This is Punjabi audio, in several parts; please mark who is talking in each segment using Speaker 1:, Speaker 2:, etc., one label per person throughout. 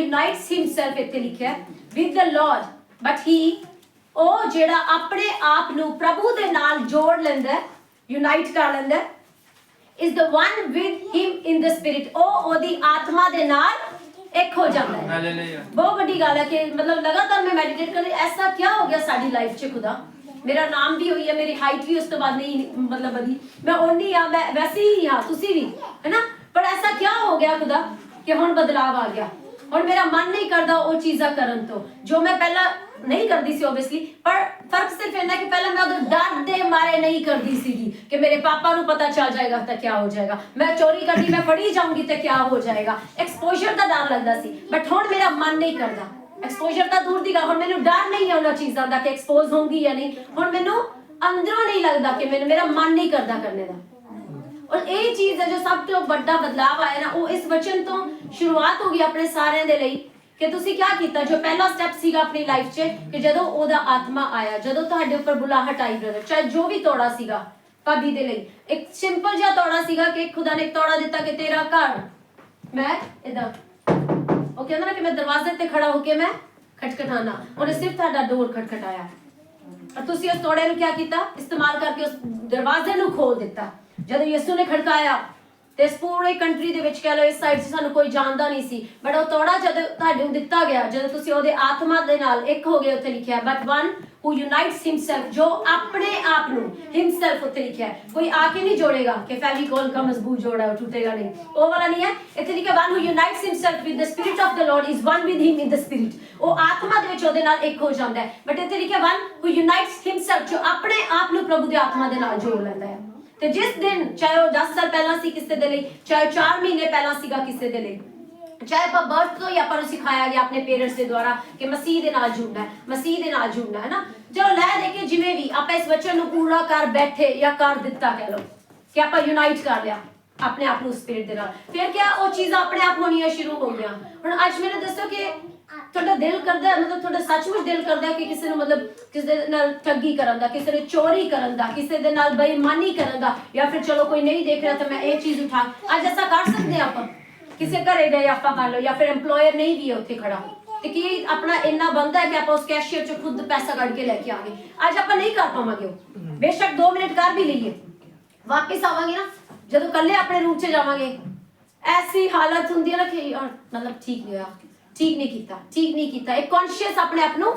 Speaker 1: unites himself ਇੱਥੇ ਲਿਖਿਆ with the Lord but he ਉਹ ਜਿਹੜਾ ਆਪਣੇ ਆਪ ਨੂੰ ਪ੍ਰਭੂ ਦੇ ਨਾਲ ਜੋੜ ਲੈਂਦਾ ਯੂਨਾਈਟ ਕਰ ਲੈਂਦਾ is the one with him in the spirit ਉਹ ਉਹਦੀ ਆਤਮਾ ਦੇ ਨਾਲ ਇੱਕ ਹੋ ਜਾਂਦਾ ਹੈ ਹਾਲੇਲੂਇਆ ਬਹੁਤ ਵੱਡੀ ਗੱਲ ਹੈ ਕਿ ਮਤਲਬ ਲਗਾਤਾਰ ਮੈਂ ਮੈਡੀਟੇਟ ਕਰ ਰਹੀ ਐਸਾ ਕੀ ਹੋ ਗਿਆ ਸਾਡੀ ਲਾਈਫ 'ਚ ਖੁਦਾ ਮੇਰਾ ਨਾਮ ਵੀ ਹੋਈ ਹੈ ਮੇਰੀ ਹਾਈਟ ਵੀ ਉਸ ਤੋਂ ਬਾਅਦ ਨਹੀਂ ਮਤਲਬ ਵਧੀ ਮੈਂ ਓਨੀ ਆ ਮੈਂ ਵੈਸੇ ਹੀ ਹਾਂ ਤੁਸੀਂ ਵੀ ਹੈ ਨਾ ਪਰ ਐਸਾ ਕੀ ਹੋ ਗਿਆ ਖੁਦਾ ਕਿ ਹੁਣ ਬਦਲਾਵ ਆ ਗਿਆ ਹੁਣ ਮੇਰਾ ਮਨ ਨਹੀਂ ਕਰਦਾ ਉਹ ਚੀਜ਼ਾਂ ਕਰਨ ਤੋਂ ਜੋ ਮੈਂ ਪਹਿਲਾਂ नहीं करती सी ऑब्वियसली पर फर्क सिर्फ इतना कि पहले मैं उधर डर दे मारे नहीं करती सी कि मेरे पापा को पता चल जाएगा तो क्या हो जाएगा मैं चोरी करती मैं फड़ी जाऊंगी तो क्या हो जाएगा एक्सपोजर का डर लगता सी बट हुण मेरा मन नहीं करता एक्सपोजर तो दूर दी गल हुण मैनूं डर नहीं है उन्हां चीज़ां दा कि एक्सपोज होंगी या नहीं हुण मैनूं अंदरों नहीं लगता कि मेरा मन नहीं करता करने का और यही चीज़ है जो सब तो बड़ा बदलाव आया ना वो इस वचन तो शुरुआत होगी अपने सारे दे लई कि तुसी क्या कीता जो पहला स्टेप सीगा अपनी लाइफ च कि जदों ओदा आत्मा आया जदों तुहाडे ऊपर बुलाहट आई ब्रदर चाहे जो भी तोड़ा सीगा भाभी दे लई एक सिंपल जिहा तोड़ा सीगा कि खुदा ने एक तोड़ा दिता कि तेरा घर मैं इदा ओ कहंदा ना कि मैं दरवाजे ते खड़ा होके मैं खटखटाना उन्हें सिर्फ तुहाडा डोर खटखटाया और तुसी उस तोड़े नु क्या कीता इस्तेमाल करके उस दरवाजे नु खोल दिता जदों यीशु ने खड़काया ਤੇ ਇਸ ਪੂਰੇ ਕੰਟਰੀ ਦੇ ਵਿੱਚ ਕਹ ਲਓ ਇਸ ਸਾਈਡ 'ਚ ਸਾਨੂੰ ਕੋਈ ਜਾਣਦਾ ਨਹੀਂ ਸੀ ਬਟ ਉਹ ਤੋੜਾ ਜਦੋਂ ਤੁਹਾਡੇ ਨੂੰ ਦਿੱਤਾ ਗਿਆ ਜਦੋਂ ਤੁਸੀਂ ਉਹਦੇ ਆਤਮਾ ਦੇ ਨਾਲ ਇੱਕ ਹੋ ਗਏ ਉੱਥੇ ਲਿਖਿਆ but one who unites himself ਜੋ ਆਪਣੇ ਆਪ ਨੂੰ himself ਉੱਥੇ ਲਿਖਿਆ ਕੋਈ ਆ ਕੇ ਨਹੀਂ ਜੋੜੇਗਾ ਕਿ ਫੈਵੀਕੋਲ का मजबूत जोड़ा है टूटेगा नहीं वो वाला नहीं है ਇੱਥੇ ਲਿਖਿਆ one who unites himself with the spirit of the Lord is one with him in the spirit ਉਹ ਆਤਮਾ ਦੇ ਵਿੱਚ ਉਹਦੇ ਨਾਲ ਇੱਕ ਹੋ ਜਾਂਦਾ ਹੈ ਬਟ ਇੱਥੇ ਲਿਖਿਆ one who unites himself ਜੋ ਆਪਣੇ ਆਪ ਨੂੰ ਪ੍ਰਭੂ ਦੀ ਆਤਮਾ ਦੇ ਨਾਲ ਜੋੜ ਲੈਂਦਾ ਹੈ ਤੇ ਜਿਸ ਦਿਨ ਚਾਹੇ ਉਹ 10 ਸਾਲ ਪਹਿਲਾਂ ਸੀ ਕਿਸੇ ਦੇ ਲਈ ਚਾਹੇ 4 ਮਹੀਨੇ ਪਹਿਲਾਂ ਸੀਗਾ ਕਿਸੇ ਦੇ ਲਈ ਚਾਹੇ ਆਪਾਂ ਬਰਥ ਤੋਂ ਹੀ ਆਪਾਂ ਨੂੰ ਸਿਖਾਇਆ ਗਿਆ ਆਪਣੇ ਪੇਰੈਂਟਸ ਦੇ ਦੁਆਰਾ ਕਿ ਮਸੀਹ ਦੇ ਨਾਲ ਜੁੜਨਾ ਹੈ ਮਸੀਹ ਦੇ ਨਾਲ ਜੁੜਨਾ ਹੈ ਨਾ ਚਲੋ ਲੈ ਦੇ ਕੇ ਜਿਵੇਂ ਵੀ ਆਪਾਂ ਇਸ ਵਚਨ ਨੂੰ ਪੂਰਾ ਕਰ ਬੈਠੇ ਜਾਂ ਕਰ ਦਿੱਤਾ ਕਹਿ ਲਓ ਕਿ ਆਪਾਂ ਯੂਨਾਈਟ ਕਰ ਲਿਆ ਆਪਣੇ ਆਪ ਨੂੰ ਸਪਿਰਿਟ ਦੇ ਨਾਲ ਫਿਰ ਕਿਆ ਉਹ ਚੀਜ਼ਾਂ ਆਪਣੇ ਆਪ ਹੋਣੀਆਂ ਸ਼ੁਰੂ ਹੋ ਗਈਆਂ ਹੁਣ ਅੱਜ ਮੈਨੂੰ ਦੱਸੋ ਕਿ ਤੁਹਾਡਾ ਦਿਲ ਕਰਦਾ ਮਤਲਬ ਤੁਹਾਡਾ ਸੱਚਮੁੱਚ ਦਿਲ ਕਰਦਾ ਕਿ ਕਿਸੇ ਨੂੰ ਮਤਲਬ ਕਿਸੇ ਨਾਲ ਠੱਗੀ ਕਰਨ ਦਾ ਕਿਸੇ ਨੂੰ ਚੋਰੀ ਕਰਨ ਦਾ ਕਿਸੇ ਦੇ ਨਾਲ ਬੇਈਮਾਨੀ ਕਰਨ ਦਾ ਜਾਂ ਫਿਰ ਚਲੋ ਕੋਈ ਨਹੀਂ ਦੇਖ ਰਿਹਾ ਤਾਂ ਮੈਂ ਇਹ ਚੀਜ਼ ਉਠਾ ਅੱਜ ਐਸਾ ਕਰ ਸਕਦੇ ਆਪਾਂ ਕਿਸੇ ਘਰੇ ਗਏ ਆਪਾਂ ਮੰਨ ਲਓ ਜਾਂ ਫਿਰ EMPLOYER ਨਹੀਂ ਵੀ ਉੱਥੇ ਖੜਾ ਤੇ ਕੀ ਆਪਣਾ ਇੰਨਾ ਬੰਦਾ ਹੈ ਕਿ ਆਪਾਂ ਉਸ ਕੈਸ਼ੀਅਰ ਚੋਂ ਖੁਦ ਪੈਸਾ ਕੱਢ ਕੇ ਲੈ ਕੇ ਆਵਾਂਗੇ ਅੱਜ ਆਪਾਂ ਨਹੀਂ ਕਰ ਪਾਵਾਂਗੇ ਉਹ ਬੇਸ਼ੱਕ 2 ਮਿੰਟ ਕਰ ਵੀ ਲਈਏ ਵਾਪਸ ਆਵਾਂਗੇ ਨਾ ਜਦੋਂ ਕੱਲੇ ਆਪਣੇ ਰੂਮ 'ਚ ਜਾਵਾਂਗੇ ਐਸੀ ਹਾਲਤ ਹੁੰਦੀ ਹੈ ਨਾ ਕਿ ਮਤਲਬ ਠੀਕ नहीं किया एक कॉन्शियस अपने आप नु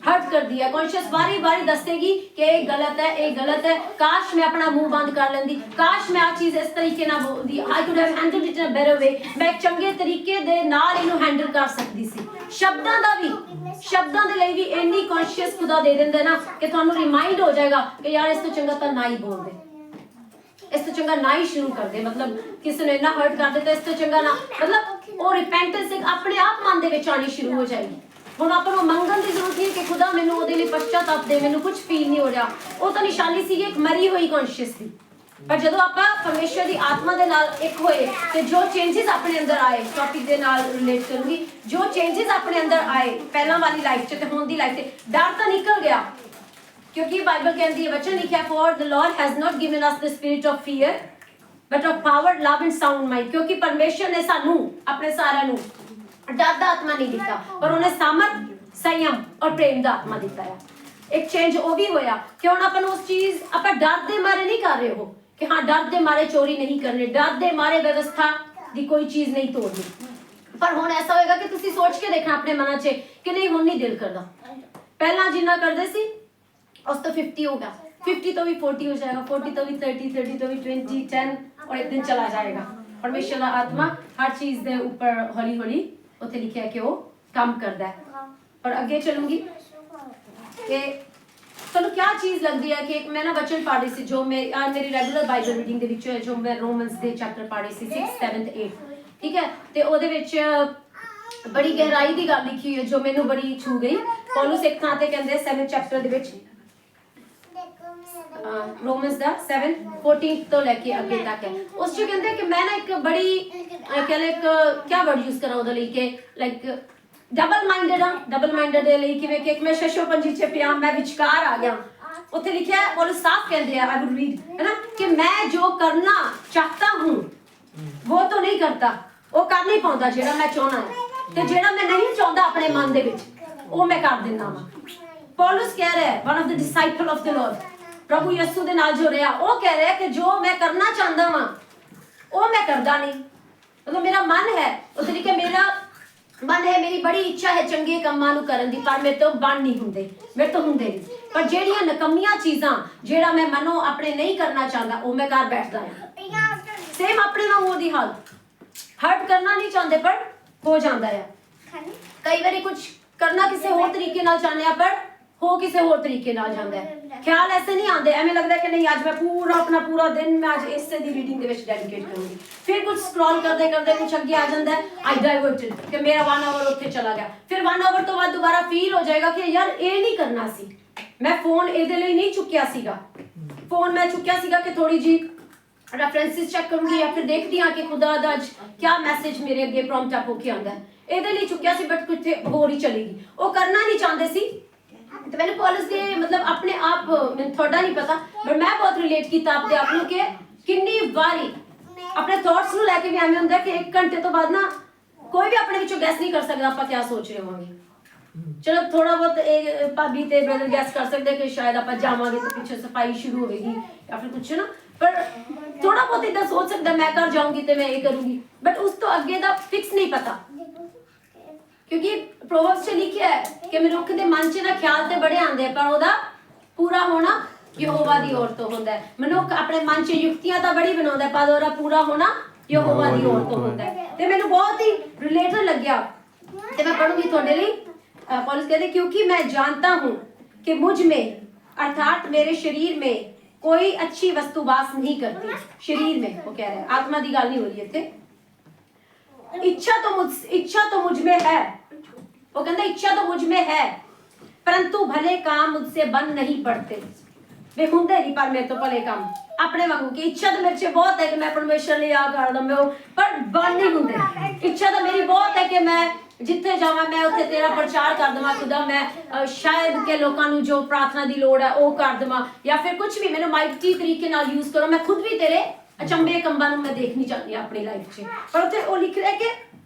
Speaker 1: हर्ट कर दिया कॉन्शियस बारी दसेगी कि ये गलत है काश मैं अपना मुंह बंद कर लेंदी काश मैं आ चीज इस तरीके ना बोलदी I could have handled it in a better way मैं एक चंगे तरीके दे नाल इनु हैंडल कर सकदी सी शब्दां दे ਲਈ भी ਇੰਨੀ कॉन्शियस खुदा दे ਦਿੰਦਾ ना कि ਤੁਹਾਨੂੰ रिमाइंड हो जाएगा कि यार इस तो चंगा ਤਾਂ ना ही बोल दे इस तो चंगा ना ही शुरू कर दे मतलब किसी ने इतना हर्ट कर देता इस तो चंगा ना मतलब ਉਹ ਰਿਪੈਂਟੈਂਸ ਆਪਣੇ ਆਪ ਮਨ ਦੇ ਵਿੱਚ ਆਣੀ ਸ਼ੁਰੂ ਹੋ ਜਾਏਗੀ ਹੁਣ ਆਪਾਂ ਨੂੰ ਮੰਗਣ ਦੀ ਜ਼ਰੂਰਤ ਨਹੀਂ ਕਿ ਖੁਦਾ ਮੈਨੂੰ ਉਹਦੇ ਲਈ ਪਛਤਾਪ ਦੇ ਮੈਨੂੰ ਕੁਝ ਫੀਲ ਨਹੀਂ ਹੋ ਰਿਹਾ ਉਹ ਤਾਂ ਨਿਸ਼ਾਨੀ ਸੀ ਇੱਕ ਮਰੀ ਹੋਈ ਕੌਨਸ਼ੀਅਸ ਦੀ ਪਰ ਜਦੋਂ ਆਪਾਂ ਪਰਮੇਸ਼ਰ ਦੀ ਆਤਮਾ ਦੇ ਨਾਲ ਇੱਕ ਹੋਏ ਤੇ ਜੋ ਚੇਂਜਸ ਆਪਣੇ ਅੰਦਰ ਆਏ ਟੌਪਿਕ ਦੇ ਨਾਲ ਰਿਲੇਟ ਕਰੂੰਗੀ ਜੋ ਚੇਂਜਸ ਆਪਣੇ ਅੰਦਰ ਆਏ ਪਹਿਲਾਂ ਵਾਲੀ ਲਾਈਫ 'ਚ ਤੇ ਹੁਣ ਦੀ ਲਾਈਫ 'ਤੇ ਡਰ ਤਾਂ ਨਿਕਲ ਗਿਆ ਕਿਉਂਕਿ ਬਾਈਬਲ ਕਹਿੰਦੀ ਹੈ ਵਚਨ ਲਿਖਿਆ for the Lord has not given us the spirit of fear but of power love and sound mind क्योंकि परमेश्वर ने सानू अपने सारे नु डर दा आत्मा नहीं दिता पर उन्हें सामर्थ संयम और प्रेम दा आत्मा दिता है एक चेंज वो भी होया कि हुण अपन उस चीज आप डर दे मारे नहीं कर रहे हो कि हाँ डर दे मारे चोरी नहीं करनी डर दे मारे व्यवस्था दी कोई चीज नहीं तोड़नी पर हुण ऐसा होएगा कि तुसी सोच के देखना अपने मन च कि नहीं हुण नहीं दिल करदा पहला जिन्ना करदे सी उस तो 50 होगा 50 तो भी 40 हो जाएगा 40 तो भी 30 तो भी 20 10 और एक दिन चला जाएगा परमेश्वर का आत्मा हर चीज दे ऊपर हौली हौली उत्थे लिखा है कि वो काम करता है और आगे चलूंगी कि चलो क्या चीज लगती है कि मैं ना वचन पढ़ रही सी जो मेरी रेगुलर बाइबल रीडिंग दे विच जो मैं रोमन्स दे चैप्टर पढ़ रही सी 6th 7th 8th ठीक है ते ओदे विच बड़ी गहराई दी गल लिखी हुई है जो मैनू बड़ी छू गई पौलुस एक थां ते कहंदे 7th चैप्टर दे विच रोमन्स दा 7:14 तो लेके आगे तक है उस च कहंदे कि मैं ना एक बड़ी कह ले क्या वर्ड यूज करा ओदे ਲਈ कि लाइक डबल माइंडेड ਦੇ ਲਈ ਕਿਵੇਂ ਕਿ ਮੈਂ ਸ਼ਸ਼ੋ ਪੰਜੀ ਚ ਪਿਆ ਮੈਂ ਵਿਚਕਾਰ ਆ ਗਿਆ ਉੱਥੇ ਲਿਖਿਆ ਹੈ ਪੌਲੁਸ ਸਾਫ਼ ਕਹਿੰਦੇ ਆ आई वुड रीड है ना कि मैं जो करना चाहता हूं वो तो नहीं करता वो कर नहीं पाਉਂਦਾ ਜਿਹੜਾ मैं चाहना है ਤੇ ਜਿਹੜਾ ਮੈਂ ਨਹੀਂ ਚਾਹੁੰਦਾ ਆਪਣੇ ਮਨ ਦੇ ਵਿੱਚ ਉਹ ਮੈਂ ਕਰ ਦਿੰਦਾ ਵਾਂ। ਪੌਲਸ ਕਹਿ ਰਿਹਾ ਹੈ, one of the disciple of the Lord, ਪ੍ਰਭੂ ਯਿਸੂ ਦੇ ਨਾਲ ਜੋ ਰਿਹਾ, ਉਹ ਕਹਿ ਰਿਹਾ ਕਿ ਜੋ ਮੈਂ ਕਰਨਾ ਚਾਹੁੰਦਾ ਵਾਂ ਉਹ ਮੈਂ ਕਰਦਾ ਨਹੀਂ। ਮਤਲਬ ਮੇਰਾ ਮਨ ਹੈ, ਉਹ ਤਰੀਕੇ ਮੇਰਾ ਮਨ ਹੈ, ਮੇਰੀ ਬੜੀ ਇੱਛਾ ਹੈ ਚੰਗੇ ਕੰਮਾਂ ਨੂੰ ਕਰਨ ਦੀ, ਪਰ ਮੇਰੇ ਤੋਂ ਬਣ ਨਹੀਂ ਹੁੰਦੇ, ਮੇਰੇ ਤੋਂ ਹੁੰਦੇ ਨਹੀਂ। ਪਰ ਜਿਹੜੀਆਂ ਨਕਮੀਆਂ ਚੀਜ਼ਾਂ ਜਿਹੜਾ ਮੈਂ ਮਨੋਂ ਆਪਣੇ ਨਹੀਂ ਕਰਨਾ ਚਾਹੁੰਦਾ ਉਹ ਮੈਂ ਕਰ ਬੈਠਦਾ ਹਾਂ। ਸੇਮ ਆਪਣੇ ਨਾਲ ਉਹਦੀ ਹਾਲਤ, ਹਰਟ ਕਰਨਾ ਨਹੀਂ ਚਾਹੁੰਦੇ ਪਰ ਹੋ ਜਾਂਦਾ ਹੈ। ਕਈ ਵਾਰੀ ਕੁਝ ਕਰਨਾ ਕਿਸੇ ਹੋਰ ਤਰੀਕੇ ਨਾਲ ਚਾਹੁੰਦੇ ਆ ਪਰ ਹੋ ਕਿਸੇ ਹੋਰ ਤਰੀਕੇ ਨਾਲ ਜਾਂਦਾ ਹੈ। ਖਿਆਲ ਐਸੇ ਨਹੀਂ ਆਉਂਦੇ, ਐਵੇਂ ਲੱਗਦਾ ਕਿ ਨਹੀਂ ਅੱਜ ਮੈਂ ਆਪਣਾ ਪੂਰਾ ਦਿਨ ਮੈਂ ਅੱਜ ਇਸੇ ਦੀ ਰੀਡਿੰਗ ਦੇ ਵਿੱਚ ਡੈਡੀਕੇਟ ਕਰੂੰਗੀ। ਫਿਰ ਕੁਝ ਸਕਰੋਲ ਕਰਦੇ ਕਰਦੇ ਕੁਝ ਅੱਗੇ ਆ ਜਾਂਦਾ ਹੈ, ਆਈ ਡਾਇਵਰਟਡ ਕਿ ਮੇਰਾ 1 ਆਵਰ ਉੱਥੇ ਚਲਾ ਗਿਆ। ਫਿਰ 1 ਆਵਰ ਤੋਂ ਬਾਅਦ ਦੁਬਾਰਾ ਫੀਲ ਹੋ ਜਾਏਗਾ ਕਿ ਯਾਰ ਇਹ ਨਹੀਂ ਕਰਨਾ ਸੀ, ਮੈਂ ਫੋਨ ਇਹਦੇ ਲਈ ਨਹੀਂ ਚੁੱਕਿਆ ਸੀਗਾ। ਫੋਨ ਮੈਂ ਚੁੱਕਿਆ ਸੀਗਾ ਕਿ ਥੋੜੀ ਜੀ ਰੈਫਰੈਂਸਿਸ ਚੈੱਕ ਕਰੂੰਗੀ ਜਾਂ ਫਿਰ ਦੇਖਦੀ ਹਾਂ ਕਿ ਖੁਦਾ ਦਾ ਅੱਜ ਕੀ ਮੈਸੇਜ ਮੇਰੇ ਅੱਗੇ ਪ੍ਰੌਂਪਟ ਅਪ ਹੋ ਕੇ ਆਉਂਦਾ ਹੈ। ਇਹਦੇ ਲਈ ਚੁੱਕਿਆ ਸੀ ਬਟ ਕਿਤੇ ਹੋਰ ਹੀ ਚਲੀ ਗਈ। ਉਹ ਕਰਨਾ ਨਹੀਂ ਚਾਹੁੰਦੇ ਸੀ। ਤੇ ਮੈਨੂੰ ਪੌਲਸ ਦੇ ਮਤਲਬ ਆਪਣੇ ਆਪ, ਮੈਨੂੰ ਤੁਹਾਡਾ ਨਹੀਂ ਪਤਾ ਬਟ ਮੈਂ ਬਹੁਤ ਰਿਲੇਟ ਕੀਤਾ ਆਪਣੇ ਆਪ ਨੂੰ ਕਿ ਕਿੰਨੀ ਵਾਰੀ ਆਪਣੇ ਥਾਟਸ ਨੂੰ ਲੈ ਕੇ ਵੀ ਐਵੇਂ ਹੁੰਦਾ ਕਿ 1 ਘੰਟੇ ਤੋਂ ਬਾਅਦ ਨਾ ਕੋਈ ਵੀ ਆਪਣੇ ਵਿੱਚੋਂ ਗੈਸ ਨਹੀਂ ਕਰ ਸਕਦਾ ਆਪਾਂ ਕੀ ਸੋਚ ਰਹੇ ਹੋਵਾਂਗੇ। ਚਲੋ ਥੋੜਾ ਬਹੁਤ ਇਹ ਭਾਬੀ ਤੇ ਬ੍ਰਦਰ ਗੈਸ ਕਰ ਸਕਦੇ ਕਿ ਸ਼ਾਇਦ ਆਪਾਂ ਜਾਵਾਂਗੇ ਤੇ ਪਿੱਛੇ ਸਫਾਈ ਸ਼ੁਰੂ ਹੋਵੇਗੀ ਜਾਂ ਫਿਰ ਕੁਛ ਨਾ, ਪਰ ਥੋੜਾ ਬਹੁਤ ਇਦਾਂ ਸੋਚ ਸਕਦਾ ਮੈਂ ਘਰ ਜਾਊਂਗੀ ਤੇ ਮੈਂ ਇਹ ਕਰੂੰਗੀ, ਬਟ ਉਸ ਤੋਂ ਅੱਗੇ ਦਾ ਫਿਕਸ ਨਹੀਂ ਪਤਾ। ਕਿਉਂਕਿ ਪ੍ਰੋਵਰਬਸ 'ਚ ਲਿਖਿਆ ਹੈ ਕਿ ਮਨੁੱਖ ਦੇ ਮਨ 'ਚ ਨਾ ਖਿਆਲ ਤੇ ਬੜੇ ਆਉਂਦੇ ਆ ਪਰ ਉਹਦਾ ਪੂਰਾ ਹੋਣਾ ਯਹੋਵਾ ਦੀ ਔਰ ਤੋਂ ਹੁੰਦਾ ਹੈ। ਮਨੁੱਖ ਆਪਣੇ ਮਨ 'ਚ ਯੁਕਤੀਆਂ ਤਾਂ ਬੜੀ ਬਣਾਉਂਦਾ ਪਰ ਉਹਦਾ ਪੂਰਾ ਹੋਣਾ ਯਹੋਵਾ ਦੀ ਔਰ ਤੋਂ ਹੁੰਦਾ ਹੈ। ਤੇ ਮੈਨੂੰ ਬਹੁਤ ਹੀ ਰਿਲੇਟਡ ਲੱਗਿਆ ਤੇ ਮੈਂ ਪੜੂੰਗੀ ਤੁਹਾਡੇ ਲਈ। पौलुस कहते क्योंकि मैं जानता हूँ कि मुझ में अर्थात मेरे शरीर में कोई अच्छी वस्तु वास नहीं करती। शरीर में वो कह रहे हैं, आत्मा की गाल नहीं हो रही है। इच्छा तो मुझ में है, वो कहते इच्छा तो मुझ में है परंतु भले काम मुझसे बन नहीं पड़ते। वे होंगे नहीं पर मेरे तो भले काम अपने वांगू की इच्छा तो मेरे से बहुत है कि मैं परमेश्वर लिए आ कर दम पर बन नहीं होंगे। इच्छा तो मेरी बहुत है कि मैं जिथे जावा मैं उत्थे तेरा प्रचार कर देवां खुदा, मैं शायद के लोगों ਨੂੰ जो प्रार्थना ਦੀ ਲੋੜ ਹੈ ਉਹ ਕਰ ਦੇਵਾਂ ਜਾਂ ਫਿਰ ਕੁਝ ਵੀ ਮੈਨੂੰ ਮਾਈਟੀ ਤਰੀਕੇ ਨਾਲ ਯੂਜ਼ ਕਰੋ। ਮੈਂ ਖੁਦ ਵੀ ਤੇਰੇ ਅਚੰਬੇ ਕੰਬਾਂ ਨੂੰ ਮੈਂ ਦੇਖਣੀ ਚਾਹती हूं अपनी लाइफ 'ਚ। पर ਉੱਥੇ ਉਹ ਲਿਖ ਰਿਹਾ ਕਿ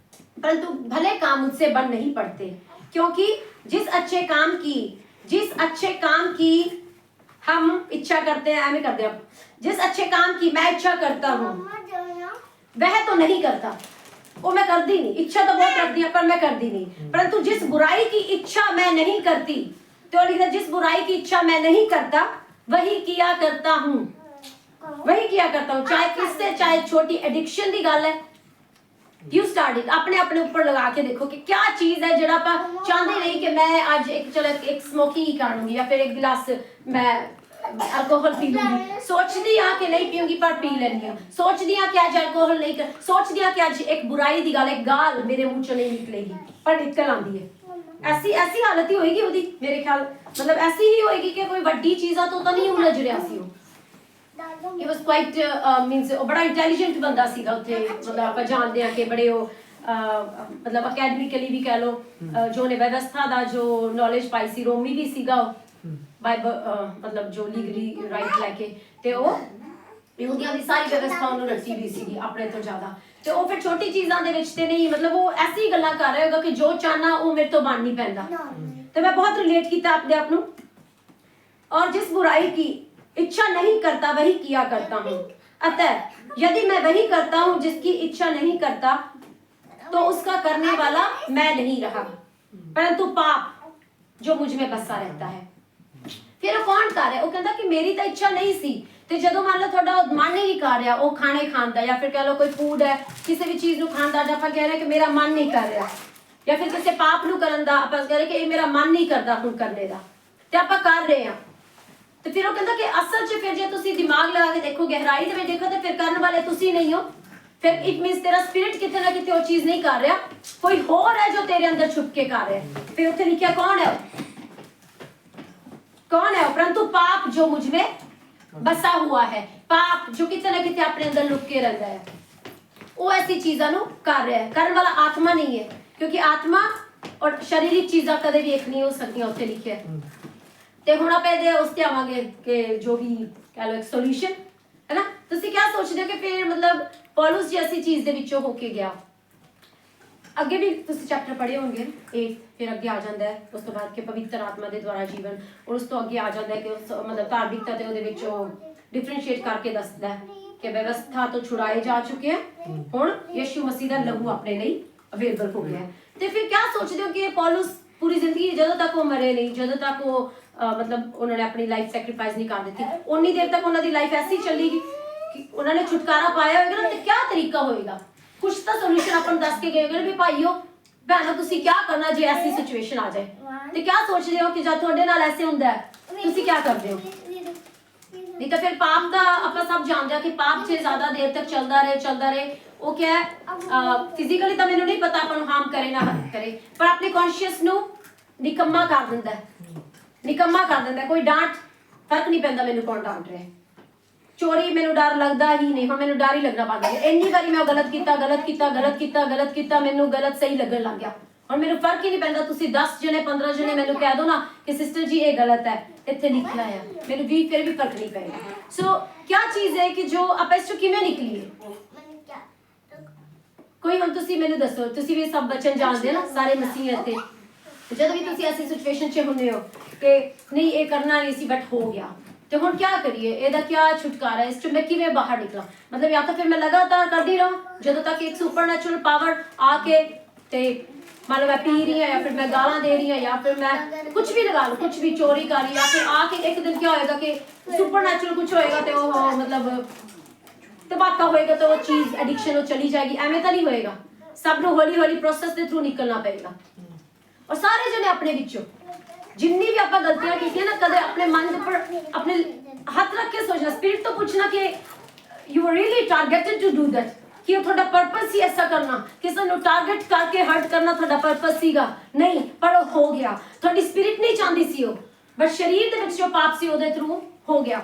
Speaker 1: परंतु भले काम मुझसे बन नहीं पड़ते क्योंकि जिस अच्छे काम की हम इच्छा करते हैं, ऐਵੇਂ करते हैं, जिस अच्छे काम की मैं इच्छा करता हूँ वह तो नहीं करता, वो मैं करती नहीं। इच्छा तो बहुत करती है पर मैं करती नहीं। परंतु जिस बुराई की इच्छा मैं नहीं करती, तो लिखा जिस बुराई की इच्छा मैं नहीं करता वही किया करता हूँ, वही किया करता हूँ। चाहे किससे, चाहे छोटी एडिक्शन की गल है, यू स्टार्ट इट। अपने ऊपर लगा के देखो कि क्या चीज है जो आप चाहते नहीं कि मैं आज एक स्मोकिंग ही कर लूंगी या फिर 1 गिलास मैं अल्कोहल पी लूंगी। सोचती हाँ कि नहीं पीऊंगी पर पी लेनी हूँ। सोचती हाँ कि आज अल्कोहल नहीं कर, सोचती हाँ कि आज एक बुराई दी गाल, एक गाल मेरे मुंह चो नहीं निकलेगी पर निकल आती है। ऐसी हालत ही होएगी ਉਹਦੀ मेरे ख्याल, मतलब ऐसी ही होएगी कि कोई ਵੱਡੀ ਚੀਜ਼ਾਂ ਤੋਂ ਤਾਂ ਨਹੀਂ ਉਲਝ ਰਿਹਾ ਸੀ ਉਹ। He was quite means ਉਹ ਬੜਾ ਇੰਟੈਲੀਜੈਂਟ ਬੰਦਾ ਸੀਗਾ ਉੱਥੇ, ਮਤਲਬ ਆਪਾਂ ਜਾਣਦੇ ਆ ਕਿ ਬੜੇ ਉਹ ਮਤਲਬ ਅਕੈਡਮਿਕਲੀ ਵੀ ਕਹਿ ਲਓ ਜੋ ਨੇ ਵਿਵਸਥਾ ਦਾ ਜੋ ਨੌਲੇਜ ਪਾਈ ਸੀ, ਰੋਮੀ ਵੀ ਸੀਗਾ ਉਹ मतलब जो लीगली राइट लैके ते ਉਹ ਯਹੂਦੀਆਂ ਦੀ ਸਾਰੀ ਵਿਵਸਥਾ ਉਹਨੂੰ ਰੱਖੀ ਵੀ ਸੀਗੀ ਆਪਣੇ ਤੋਂ ਜ਼ਿਆਦਾ। ਤੇ ਉਹ ਫਿਰ ਛੋਟੀ ਚੀਜ਼ਾਂ ਦੇ ਵਿੱਚ ਤੇ ਨਹੀਂ, ਮਤਲਬ ਉਹ ਐਸੀ ਗੱਲਾਂ ਕਰ ਰਿਹਾ ਹੋਗਾ ਕਿ ਜੋ ਚਾਹਨਾ ਉਹ ਮੇਰੇ ਤੋਂ ਬਣ ਨਹੀਂ ਪੈਂਦਾ। ਤੇ ਮੈਂ ਬਹੁਤ ਰਿਲੇਟ ਕੀਤਾ ਆਪਣੇ ਆਪ ਨੂੰ। और जिस बुराई की इच्छा नहीं करता वही किया करता हूँ, अतः यदि मैं वही करता हूँ जिसकी इच्छा नहीं करता तो उसका करने वाला मैं नहीं रहा परंतु पाप जो मुझ में बसा रहता है। फिर वो कौन कर रहा है, वो कहता कि मेरी तो इच्छा नहीं सी ਤੇ ਜਦੋਂ ਮੰਨ ਲਓ ਤੁਹਾਡਾ ਮਨ ਹੀ ਨਹੀਂ ਕਰ ਰਿਹਾ ਉਹ ਖਾਣੇ ਖਾਣ ਦਾ ਜਾਂ ਫਿਰ ਕਹ ਲਓ ਕੋਈ ਫੂਡ ਹੈ ਕਿਸੇ ਵੀ ਚੀਜ਼ ਨੂੰ ਖਾਣ ਦਾ, ਜਾਂ ਆਪਾਂ ਕਹਿ ਰਹੇ ਕਿ ਮੇਰਾ ਮਨ ਨਹੀਂ ਕਰ ਰਿਹਾ ਜਾਂ ਫਿਰ ਕਿਸੇ ਪਾਪ ਨੂੰ ਕਰਨ ਦਾ ਆਪਾਂ ਕਹਿ ਰਹੇ ਕਿ ਇਹ ਮੇਰਾ ਮਨ ਨਹੀਂ ਕਰਦਾ ਹੁਣ ਕਰਨੇ ਦਾ ਤੇ ਆਪਾਂ ਕਰ ਰਹੇ ਹਾਂ। ਤੇ ਫਿਰ ਉਹ ਕਹਿੰਦਾ ਕਿ ਅਸਲ 'ਚ ਫਿਰ ਜੇ ਤੁਸੀਂ ਦਿਮਾਗ ਲਗਾ ਕੇ ਦੇਖੋ, ਗਹਿਰਾਈ ਦੇ ਵਿੱਚ ਦੇਖੋ ਤੇ ਫਿਰ ਕਰਨ ਵਾਲੇ ਤੁਸੀਂ ਨਹੀਂ ਹੋ। ਫਿਰ ਇਟ ਮੀਨਸ ਤੇਰਾ ਸਪਿਰਿਟ ਕਿਤੇ ਨਾ ਕਿਤੇ ਉਹ ਚੀਜ਼ ਨਹੀਂ ਕਰ ਰਿਹਾ, ਕੋਈ ਹੋਰ ਹੈ ਜੋ ਤੇਰੇ ਅੰਦਰ ਛੁਪ ਕੇ ਕਰ ਰਿਹਾ। ਫਿਰ ਉੱਥੇ ਲਿਖਿਆ ਕੌਣ ਹੈ परंतु पाप जो मुझ में बसा हुआ है, पाप जो कितने ना कितने अपने अंदर लुक के रहता है, वो ऐसी चीज़ों नु कर रहा है। करने वाला आत्मा नहीं है क्योंकि आत्मा और शारीरिक चीज़ा कदे भी एक नहीं हो सकती उत्थे लिखे ते हुण आपां इहदे उस ते आवांगे कि जो भी कह लो एक सोल्यूशन है ना। तुसीं क्या सोचदे हो कि फिर मतलब पौलुस जी ऐसी चीज़ दे विचों हो के गया ਅੱਗੇ ਵੀ ਤੁਸੀਂ ਚੈਪਟਰ ਪੜ੍ਹੇ ਹੋਣਗੇ 8 ਫਿਰ ਅੱਗੇ ਆ ਜਾਂਦਾ ਹੈ ਉਸ ਤੋਂ ਬਾਅਦ ਕਿ ਪਵਿੱਤਰ ਆਤਮਾ ਦੇ ਦੁਆਰਾ ਜੀਵਨ ਔਰ ਉਸ ਤੋਂ ਅੱਗੇ ਆ ਜਾਂਦਾ ਹੈ ਕਿ ਮਤਲਬ ਧਾਰਮਿਕਤਾ ਤੇ ਉਹਦੇ ਵਿੱਚ ਉਹ ਡਿਫਰੈਂਸ਼ੀਏਟ ਕਰਕੇ ਦੱਸਦਾ ਹੈ ਕਿ ਵਿਵਸਥਾ ਤੋਂ ਛੁਡਾਏ ਜਾ ਚੁੱਕੇ ਆ ਹੁਣ ਯਿਸੂ ਮਸੀਹ ਦਾ ਲਹੂ ਆਪਣੇ ਲਈ ਅਵੇਲੇਬਲ ਹੋ ਗਿਆ ਹੈ। ਤੇ ਫਿਰ ਕੀ ਸੋਚਦੇ ਹੋ ਕਿ ਪੌਲੁਸ ਪੂਰੀ ਜ਼ਿੰਦਗੀ ਜਦੋਂ ਤੱਕ ਉਹ ਮਰੇ ਨਹੀਂ ਜਦੋਂ ਤੱਕ ਉਹ ਮਤਲਬ ਉਹਨਾਂ ਨੇ ਆਪਣੀ ਲਾਈਫ ਸੈਕਰੀਫਾਈਸ ਨਹੀਂ ਕਰ ਦਿੱਤੀ ਉਨੀ ਦੇਰ ਤੱਕ ਉਹਨਾਂ ਦੀ ਲਾਈਫ ਐਸੀ ਚੱਲੇਗੀ ਕਿ ਉਹਨਾਂ ਨੇ ਛੁਟਕਾਰਾ ਪਾਇਆ ਹੋਏਗਾ ਨਾ ਤੇ ਕੀ ਤਰੀਕਾ ਹੋਏਗਾ ਕੁਛ ਤਾਂ ਸੋਲੂਸ਼ਨ ਆਪਾਂ ਨੂੰ ਦੱਸ ਕੇ ਗਏ ਹੋਗੇ ਵੀ ਭਾਈਓ ਭੈਣੋ ਤੁਸੀਂ ਕੀ ਕਰਨਾ ਜੇ ਐਸੀ ਸਿਚੁਏਸ਼ਨ ਆ ਜਾਏ ਤੇ ਕੀ ਸੋਚਦੇ ਹੋ ਕਿ ਜਦ ਤੁਹਾਡੇ ਨਾਲ ਐਸੇ ਹੁੰਦਾ ਹੈ ਤੁਸੀਂ ਕੀ ਕਰਦੇ ਹੋ ਨਹੀਂ ਤਾਂ ਫਿਰ ਪਾਪ ਦਾ ਆਪਾਂ ਸਭ ਜਾਣਦੇ ਆ ਕਿ ਪਾਪ ਜੇ ਜ਼ਿਆਦਾ ਦੇਰ ਤੱਕ ਚੱਲਦਾ ਰਹੇ ਉਹ ਕੀ ਹੈ ਫਿਜ਼ੀਕਲੀ ਤਾਂ ਮੈਨੂੰ ਨਹੀਂ ਪਤਾ ਆਪਾਂ ਨੂੰ ਹਾਰਮ ਕਰੇ ਨਾ ਕਰੇ ਪਰ ਆਪਣੇ ਕੌਨਸ਼ੀਅਸ ਨੂੰ ਨਿਕੰਮਾ ਕਰ ਦਿੰਦਾ ਕੋਈ ਡਾਂਟ ਫਰਕ ਨਹੀਂ ਪੈਂਦਾ ਮੈਨੂੰ ਕੌਣ ਡਾਂਟ ਰਿਹਾ ਚੋਰੀ ਮੈਨੂੰ ਡਰ ਲੱਗਦਾ ਹੀ ਨਹੀਂ ਹੁਣ ਮੈਨੂੰ ਡਰ ਹੀ ਲੱਗਣਾ ਪਾ ਗਿਆ ਇੰਨੀ ਵਾਰੀ ਮੈਂ ਗਲਤ ਕੀਤਾ ਮੈਨੂੰ ਗਲਤ ਸਹੀ ਲੱਗਣ ਲੱਗ ਗਿਆ ਹੁਣ ਮੈਨੂੰ ਫਰਕ ਹੀ ਨਹੀਂ ਪੈਂਦਾ ਤੁਸੀਂ 10 ਜਣੇ 15 ਜਣੇ ਮੈਨੂੰ ਕਹਿ ਦੋ ਨਾ ਕਿ ਸਿਸਟਰ ਜੀ ਇਹ ਗਲਤ ਹੈ ਇੱਥੇ ਲਿਖਿਆ ਹੈ ਮੈਨੂੰ ਵੀ ਫਿਰ ਵੀ ਫਰਕ ਨਹੀਂ ਪੈਗਾ ਸੋ ਕੀ ਚੀਜ਼ ਹੈ ਕਿ ਜੋ ਆਪਾਂ ਇਸ ਤੋਂ ਕਿਵੇਂ ਨਿਕਲੀਏ ਕੋਈ ਹੁਣ ਤੁਸੀਂ ਮੈਨੂੰ ਦੱਸੋ ਤੁਸੀਂ ਵੀ ਸਭ ਬਚਨ ਜਾਣਦੇ ਨਾ ਸਾਰੇ ਮਸੀਹ ਇੱਥੇ ਜਦੋਂ ਵੀ ਤੁਸੀਂ ਐਸੀ ਸਿਚੁਏਸ਼ਨ 'ਚ ਹੁੰਦੇ ਹੋ ਕਿ ਨਹੀਂ ਇਹ ਕਰਨਾ ਨਹੀਂ ਸੀ ਬਟ ਹੋ ਗਿਆ ਤੇ ਹੁਣ ਕੀ ਕਰੀਏ ਇਹਦਾ ਕੀ ਛੁਟਕਾਰਾ ਹੈ ਇਸ ਤੋਂ ਮੈਂ ਕਿਵੇਂ ਬਾਹਰ ਨਿਕਲਾਂ ਮਤਲਬ ਜਾਂ ਤਾਂ ਫਿਰ ਮੈਂ ਲਗਾਤਾਰ ਕਰਦੀ ਰਹਾਂ ਜਦੋਂ ਤੱਕ ਇੱਕ ਸੁਪਰਨੈਚੁਰਲ ਪਾਵਰ ਆ ਕੇ ਤੇ मतलब मैं पी रही हूँ या फिर मैं गाला दे रही हूँ या फिर मैं कुछ भी लगा लूँ कुछ भी चोरी कर रही या फिर आके एक दिन क्या होएगा कि सुपरनैचुरल कुछ होएगा तो वो मतलब धमाका होएगा तो वो चीज़ एडिक्शन वो चली जाएगी एवें तो नहीं होएगा सब नूं हौली हौली प्रोसेस के थ्रू निकलना पड़ेगा और सारे जने अपने विचों जिन्नी भी आप गलतियां की ना कदे अपने मन पर अपने हाथ रख के सोचना स्पिरिट तो पूछना कि you are really targeted to do that कि ਤੁਹਾਡਾ ਪਰਪਸ ਹੀ ਐਸਾ ਕਰਨਾ ਕਿਸੇ ਨੂੰ ਟਾਰਗੇਟ ਕਰਕੇ ਹਰਟ ਕਰਨਾ ਤੁਹਾਡਾ ਪਰਪਸ ਸੀਗਾ ਨਹੀਂ ਪਰ ਉਹ ਹੋ ਗਿਆ ਤੁਹਾਡੀ ਸਪਿਰਿਟ ਨਹੀਂ ਚਾਹੁੰਦੀ ਸੀ ਉਹ ਬਟ ਸਰੀਰ ਦੇ ਵਿੱਚ ਜੋ ਪਾਪ ਸੀ ਉਹਦੇ ਥਰੂ ਹੋ ਗਿਆ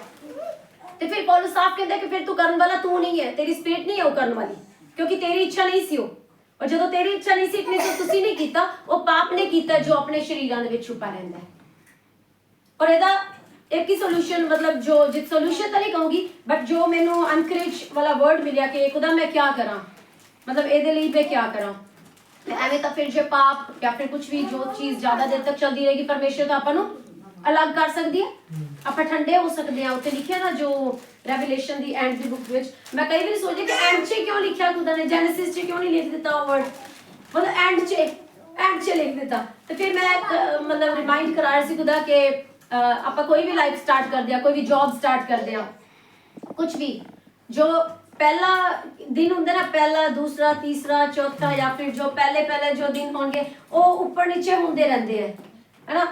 Speaker 1: ਤੇ ਫਿਰ ਪੌਲੁਸ ਸਾਫ਼ ਕਹਿੰਦਾ ਕਿ ਫਿਰ ਤੂੰ ਕਰਨ ਵਾਲਾ ਤੂੰ ਨਹੀਂ ਹੈ ਤੇਰੀ ਸਪਿਰਿਟ ਨਹੀਂ ਹੈ ਉਹ ਕਰਨ ਵਾਲੀ ਕਿਉਂਕਿ ਤੇਰੀ ਇੱਛਾ ਨਹੀਂ ਸੀ ਉਹ ਔਰ ਜਦੋਂ ਤੇਰੀ ਇੱਛਾ ਨਹੀਂ ਸੀ ਇਤਨੇ ਤੋਂ ਤੁਸੀਂ ਨਹੀਂ ਕੀਤਾ ਉਹ ਪਾਪ ਨੇ ਕੀਤਾ ਜੋ ਆਪਣੇ ਸਰੀਰਾਂ ਦੇ ਵਿੱਚ ਛੁਪਾ ਰਹਿੰਦਾ ਹੈ ਔਰ ਇਹਦਾ एक ही सोल्यूशन मतलब जो जिस सोल्यूशन तो नहीं कहूँगी बट जो मैनू अनकरेज वाला वर्ड मिलिया कि खुदा मैं क्या करा मतलब ये लिए मैं क्या करा एवें तो फिर जो पाप या फिर कुछ भी जो चीज़ ज़्यादा देर तक चलती रहेगी परमेश्वर तो आपको अलग कर सकती है आप ठंडे हो सकते हैं उत्थे लिखे ना जो revelation the and the book which मैं कई बार सोची कि एंड च क्यों लिखा खुदा ने जेनेसिस च क्यों नहीं लिख दिता वर्ड मतलब एंड च लिख दिता तो फिर मैं मतलब रिमाइंड करा रही सी खुदा के ਆਪਾਂ ਕੋਈ ਵੀ ਲਾਈਫ ਸਟਾਰਟ ਕਰਦੇ ਆ ਕੋਈ ਵੀ ਜੌਬ ਸਟਾਰਟ ਕਰਦੇ ਆ ਕੁਝ ਵੀ ਜੋ ਪਹਿਲਾ ਦਿਨ ਹੁੰਦਾ ਨਾ ਪਹਿਲਾ ਦੂਸਰਾ ਤੀਸਰਾ ਚੌਥਾ ਜਾਂ ਫਿਰ ਜੋ ਪਹਿਲੇ ਜੋ ਦਿਨ ਹੋਣਗੇ ਉਹ ਉੱਪਰ ਨੀਚੇ ਹੁੰਦੇ ਰਹਿੰਦੇ ਹੈ ਹੈਨਾ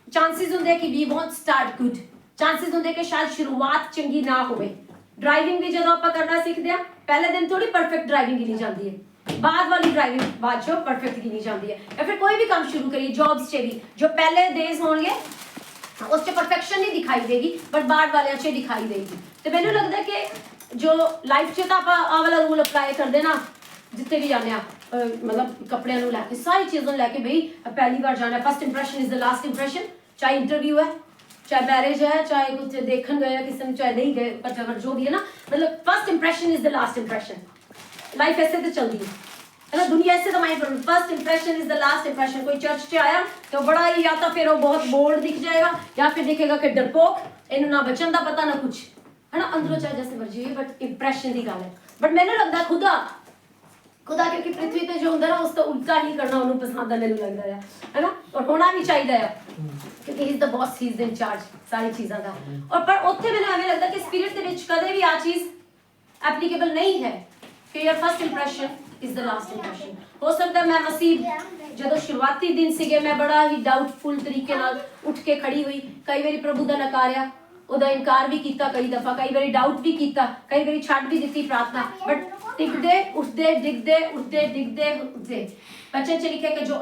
Speaker 1: ਚਾਂਸਸ ਹੁੰਦੇ ਕਿ ਵੀ ਵੋਂਟ ਸਟਾਰਟ ਗੁੱਡ ਚਾਂਸਸ ਹੁੰਦੇ ਕਿ ਸ਼ਾਇਦ ਸ਼ੁਰੂਆਤ ਚੰਗੀ ਨਾ ਹੋਵੇ ਡਰਾਈਵਿੰਗ ਵੀ ਜਦੋਂ ਆਪਾਂ ਕਰਨਾ ਸਿੱਖਦੇ ਆ ਪਹਿਲੇ ਦਿਨ ਥੋੜੀ ਪਰਫੈਕਟ ਡਰਾਈਵਿੰਗ ਗਿਣੀ ਜਾਂਦੀ ਹੈ ਬਾਅਦ ਵਾਲੀ ਡਰਾਈਵਿੰਗ ਬਾਅਦ ਚੋਂ ਪਰਫੈਕਟ ਗਿਣੀ ਜਾਂਦੀ ਹੈ ਜਾਂ ਫਿਰ ਕੋਈ ਵੀ ਕੰਮ ਸ਼ੁਰੂ ਕਰੀਏ ਜੌਬਸ 'ਚ ਵੀ ਜੋ ਪਹਿਲੇ ਡੇਜ਼ ਹੋਣਗੇ उससे परफेक्शन नहीं दिखाई देगी बट बाद वाले अच्छे दिखाई देगी तो मैंने लगता है कि जो लाइफ च तो आप वाला रूल अप्लाई करते ना जितने भी जाने मतलब कपड़े लैके सारी चीज़ों लैके भाई पहली बार जाना first impression is the last impression चाहे इंटरव्यू है चाहे मैरिज है चाहे कुछ देखने गए किसी ने चाहे नहीं गए पर जो भी है ना मतलब first impression is the last impression life ऐसे तो चलती है ना दुनिया ऐसे तो mind first impression is the last impression कोई चर्च से आया तो बड़ा ही या तो फिर वो बहुत बोल्ड दिख जाएगा या फिर दिखेगा कि डरपोक इन्हें ना बचन का पता ना कुछ है ना अंदरों चाहे जैसे मर्जी है बट इंप्रेशन की गल है बट मैंने लगता खुदा क्योंकि पृथ्वी पे जो होंगे ना उस तो उल्टा ही करना उन्होंने पसंद है मैंने लगता है ना और होना भी चाहिए है क्योंकि he is the boss he is in charge सारी चीज़ों का और पर उत्थे मैंने एवं लगता कि स्पिरिट के विच कदे भी आ चीज़ एप्लीकेबल नहीं है कि your first impression is the last impression हो सकता है मैं मसीह ਜਦੋਂ ਸ਼ੁਰੂਆਤੀ ਦਿਨ ਸੀਗੇ ਮੈਂ ਬੜਾ ਹੀ ਡਾਊਟਫੁਲ ਤਰੀਕੇ ਨਾਲ ਉੱਠ ਕੇ ਖੜੀ ਹੋਈ ਕਈ ਵਾਰੀ ਪ੍ਰਭੂ ਦਾ ਨਕਾਰਿਆ ਉਹਦਾ ਇਨਕਾਰ ਵੀ ਕੀਤਾ ਕਈ ਦਫਾ ਕਈ ਵਾਰੀ ਡਾਊਟ ਵੀ ਕੀਤਾ ਕਈ ਵਾਰੀ ਛੱਡ ਵੀ ਦਿੱਤੀ ਪ੍ਰਾਰਥਨਾ ਬਟ ਟਿਕਦੇ ਉੱਠਦੇ ਡਿੱਗਦੇ ਉੱਠਦੇ बच्चे ਚ ਲਿਖਿਆ कि जो